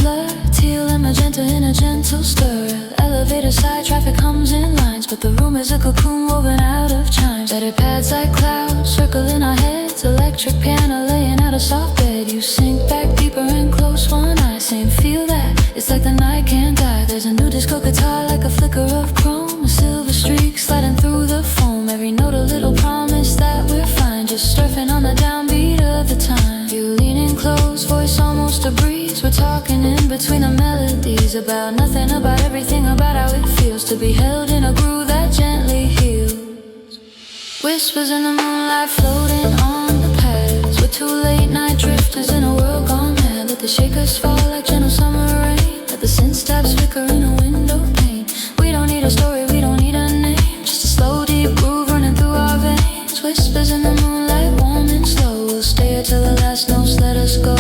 Speaker 1: Blur, teal and magenta in a gentle stir. Elevator side traffic hums in lines. sounds, but the room is a cocoon woven out of chimes. Better pads like clouds circling our heads, electric piano laying out a soft bed. You sink back deeper and close one eye, saying feel that, it's like the night can't die. There's a new disco guitar like a flicker of chrome, a silver streak sliding through the foam. Every note a little promise that we're fine, just surfing on the downbeat of the time. You leaning close, voice almost a breeze. We're talking in between the melodies, about nothing, about everything, about how it feels to be held in a groove that gently heals. Whispers in the moonlight floating on the paths. We're two late night drifters in a world gone mad. Let the shakers fall like gentle summer rain. Let the scent stabs flicker in a window pane. We don't need a story, we don't need a name, just a slow deep groove running through our veins. Whispers in the moonlight, warm and slow. We'll stay here till the last notes let us go.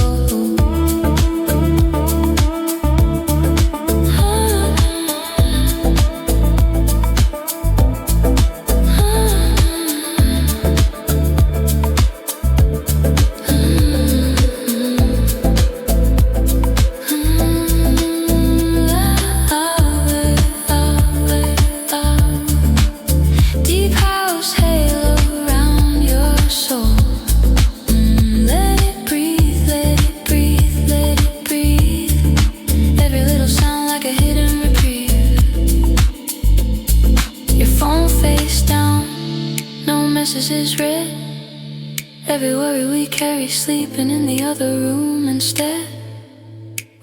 Speaker 1: Is red. Every worry we carry sleeping in the other room instead.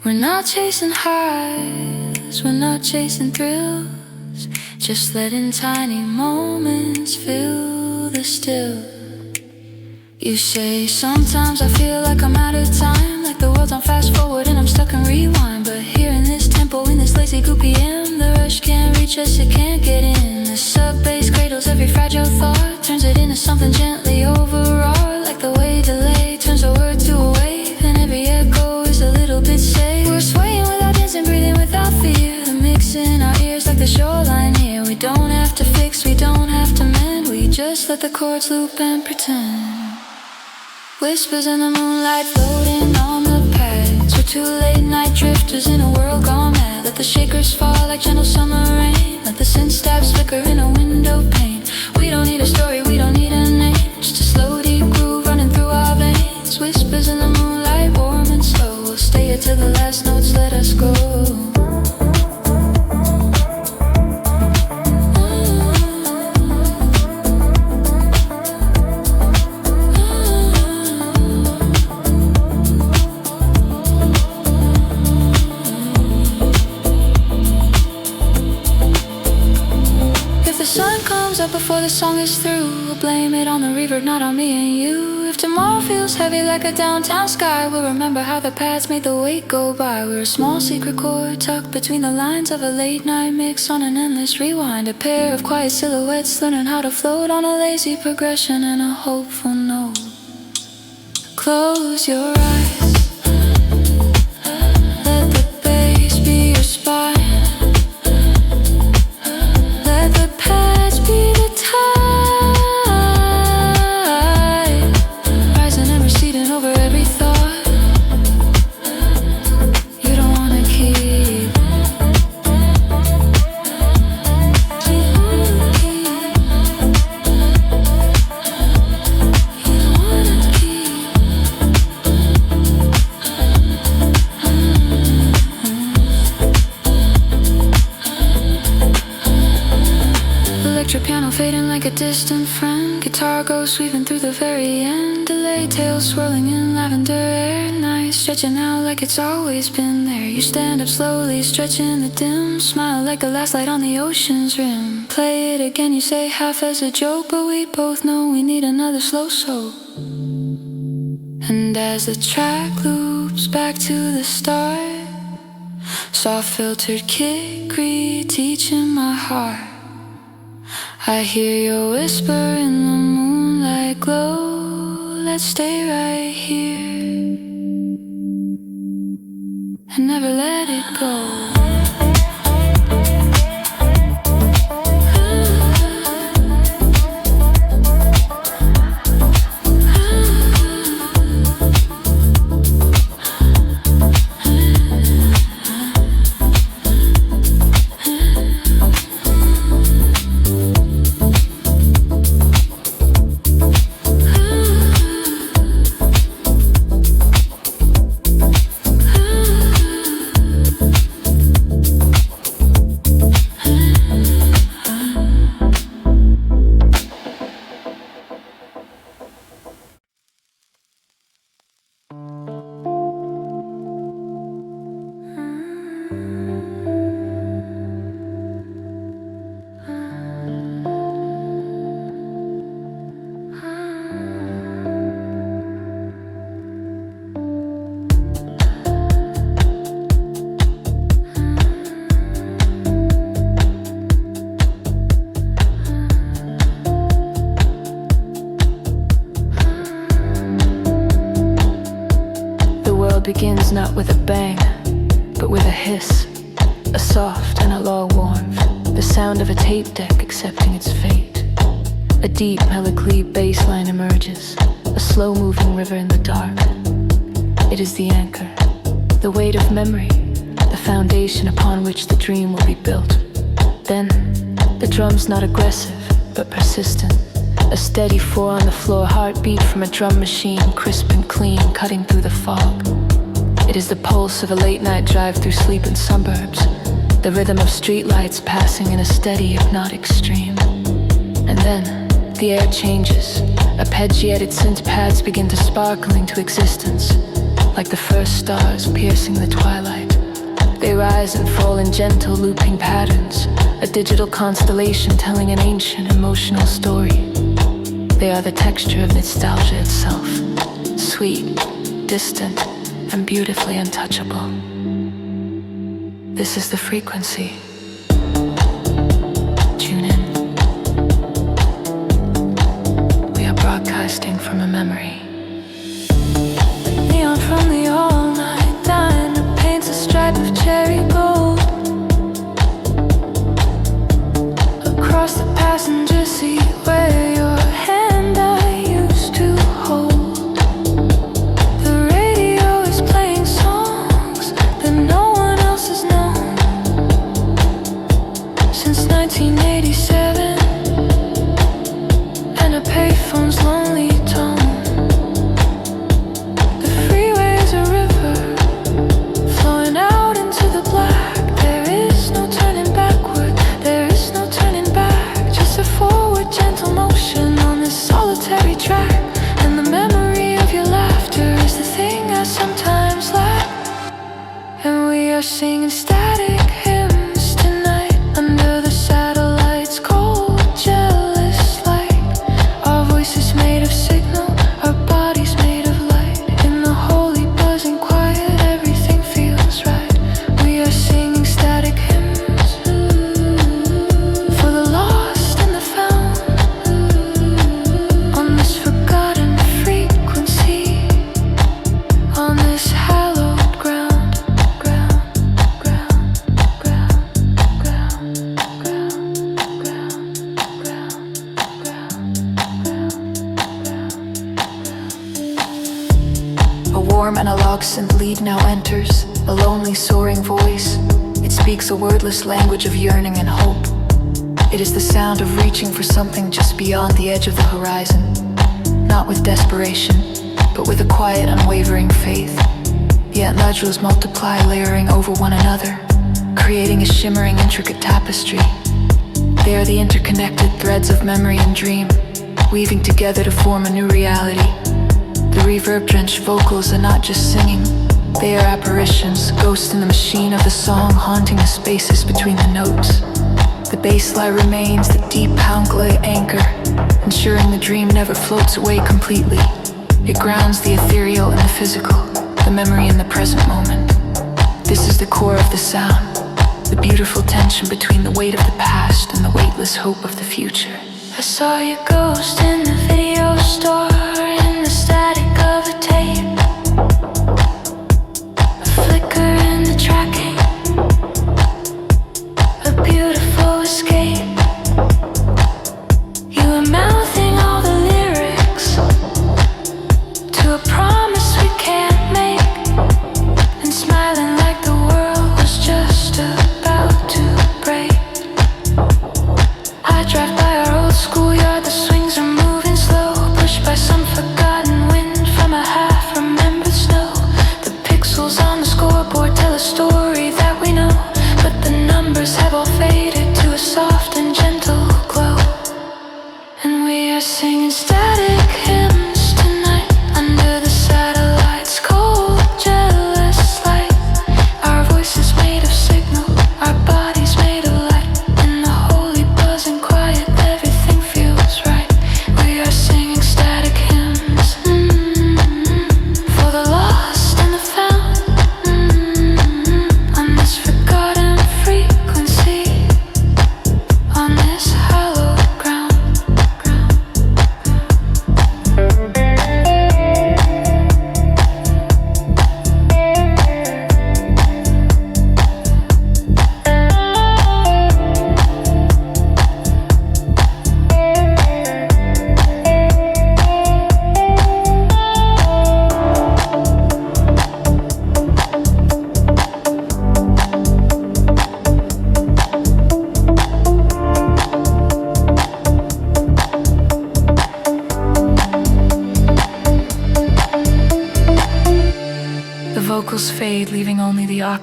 Speaker 1: We're not chasing highs, we're not chasing thrills, just letting tiny moments fill the still. You say sometimes I feel like I'm out of time, like the world's on fast forward and I'm stuck in rewind. But here in this tempo, in this lazy group PM, the rush can't reach us, it can't get in. The sub-bass cradles every fragile thought, turns it into something gently overwrought. Like the way delay turns a word to a wave, and every echo is a little bit safe. We're swaying without dancing, breathing without fear. The mix in our ears like the shoreline here. We don't have to fix, we don't have to mend, we just let the chords loop and pretend. Whispers in the moonlight floating on the pads. We're two late night drifters in a world gone mad. Let the shakers fall like gentle summer rain. Let the scent stabs flicker in a window pane. We don't need a story, we don't need a name, just a slow deep groove running through our veins. Whispers in the moonlight, warm and slow. We'll stay here till the last notes let us go. Up before the song is through, we'll blame it on the reverb, not on me and you. If tomorrow feels heavy like a downtown sky, we'll remember how the paths made the weight go by. We're a small secret chord tucked between the lines of a late night mix on an endless rewind. A pair of quiet silhouettes learning how to float on a lazy progression and a hopeful note. Close your eyes, let the bass be your spine. Let the past be the tide, rising and receding over every thought you don't wanna keep. Electric piano fading like a distant friend. Guitar ghost weaving through the very end. Delay tails swirling in lavender air. Night stretching out like it's always been there. You stand up slowly, stretching the dim. Smile like a last light on the ocean's rim. Play it again, you say half as a joke, but we both know we need another slow soak. And as the track loops back to the start, soft filtered kick re-teaching my heart. I hear your whisper in the moonlight glow. Let's stay right here and never let it go. comes not with a bang, but with a hiss, a soft and a low warmth, the sound of a tape deck accepting its fate. A deep melancholy bass line emerges, a slow-moving river in the dark. It is the anchor, the weight of memory, the foundation upon which the dream will be built. Then, the drum's not aggressive, but persistent. A steady 4 on the floor heartbeat from a drum machine, crisp and clean, cutting through the fog. It is the pulse of a late-night drive through sleeping suburbs, the rhythm of streetlights passing in a steady hypnotic stream. And then, the air changes. Arpeggiated synth pads begin to sparkle into existence, like the first stars piercing the twilight. They rise and fall in gentle looping patterns, a digital constellation telling an ancient emotional story. They are the texture of nostalgia itself, sweet, distant, and beautifully untouchable. This is the frequency. Tune in. We are broadcasting from a memory. Neon from the all-night diner paints a stripe of cherry gold across the passenger seat where your hand I used to hold. The radio is playing songs that no one else has known since 1987, and a payphone's lonely tone. The freeway is a river flowing out into the black. There is no turning backward, there is no turning back, just a forward gentle motion on this solitary track. And the memory of your laughter is the thing I sometimes lack. And we are singing static hymns tonight under the satellite's cold, jealous light. Our voices made of signal, our bodies made of light. In the holy buzzing quiet, everything feels right. We are singing static hymns for the lost and the found on this forgotten frequency, on this hallowed ground, ground, ground, ground, ground, ground, ground, ground. A warm analog synth lead now enters, a lonely soaring voice. It speaks a wordless language of yearning and hope. It is the sound of reaching for something just beyond the edge of the horizon, not with desperation, but with a quiet, unwavering faith. Yet modules multiply, layering over one another, creating a shimmering, intricate tapestry. They are the interconnected threads of memory and dream, weaving together to form a new reality. The reverb-drenched vocals are not just singing, they are apparitions, ghosts in the machine of the song, haunting the spaces between the notes. The bass line remains the deep pound-clay anchor, ensuring the dream never floats away completely. It grounds the ethereal in the physical, the memory in the present moment. This is the core of the sound, the beautiful tension between the weight of the past and the weightless hope of the future. I saw your ghost in the video store, in the static of a tape, a flicker in the tracking, a beautiful escape. You were mouthing all the lyrics to a promise we can't make, and smiling like the world was just about to break. I drive by our old schoolyard, the swings are moving slow, pushed by some forgotten wind from a half-remembered snow. The pixels on the scoreboard tell a story that we know, but the numbers have all faded to a soft and gentle glow. And we are singing static hymns tonight under the satellite's cold, jealous light. Our voices made of signal, our bodies made of light. In the holy buzzing quiet,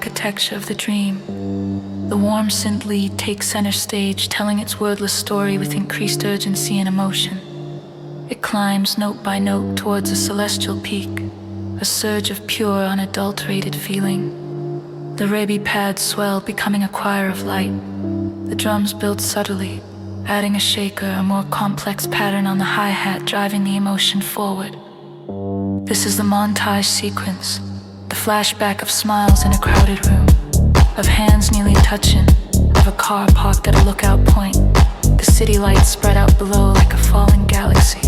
Speaker 2: architecture of the dream. The warm synth lead takes center stage, telling its wordless story with increased urgency and emotion. It climbs note by note towards a celestial peak, a surge of pure, unadulterated feeling. The rebi pads swell, becoming a choir of light. The drums build subtly, adding a shaker, a more complex pattern on the hi-hat, driving the emotion forward. This is the montage sequence, the flashback of smiles in a crowded room, of hands nearly touching, of a car parked at a lookout point, the city lights spread out below like a falling galaxy.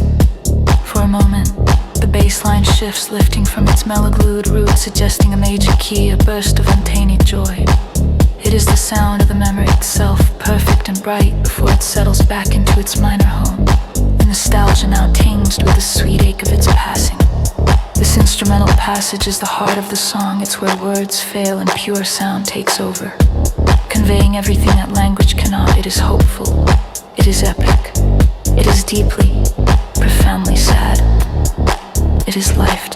Speaker 2: For a moment, the bass line shifts, lifting from its mellow-glued roots, suggesting a major key, a burst of untainted joy. It is the sound of the memory itself, perfect and bright, before it settles back into its minor home. The nostalgia now tinged with the sweet ache of its passing. This instrumental passage is the heart of the song. It's where words fail and pure sound takes over, conveying everything that language cannot. It is hopeful, it is epic, it is deeply, profoundly sad. It is life.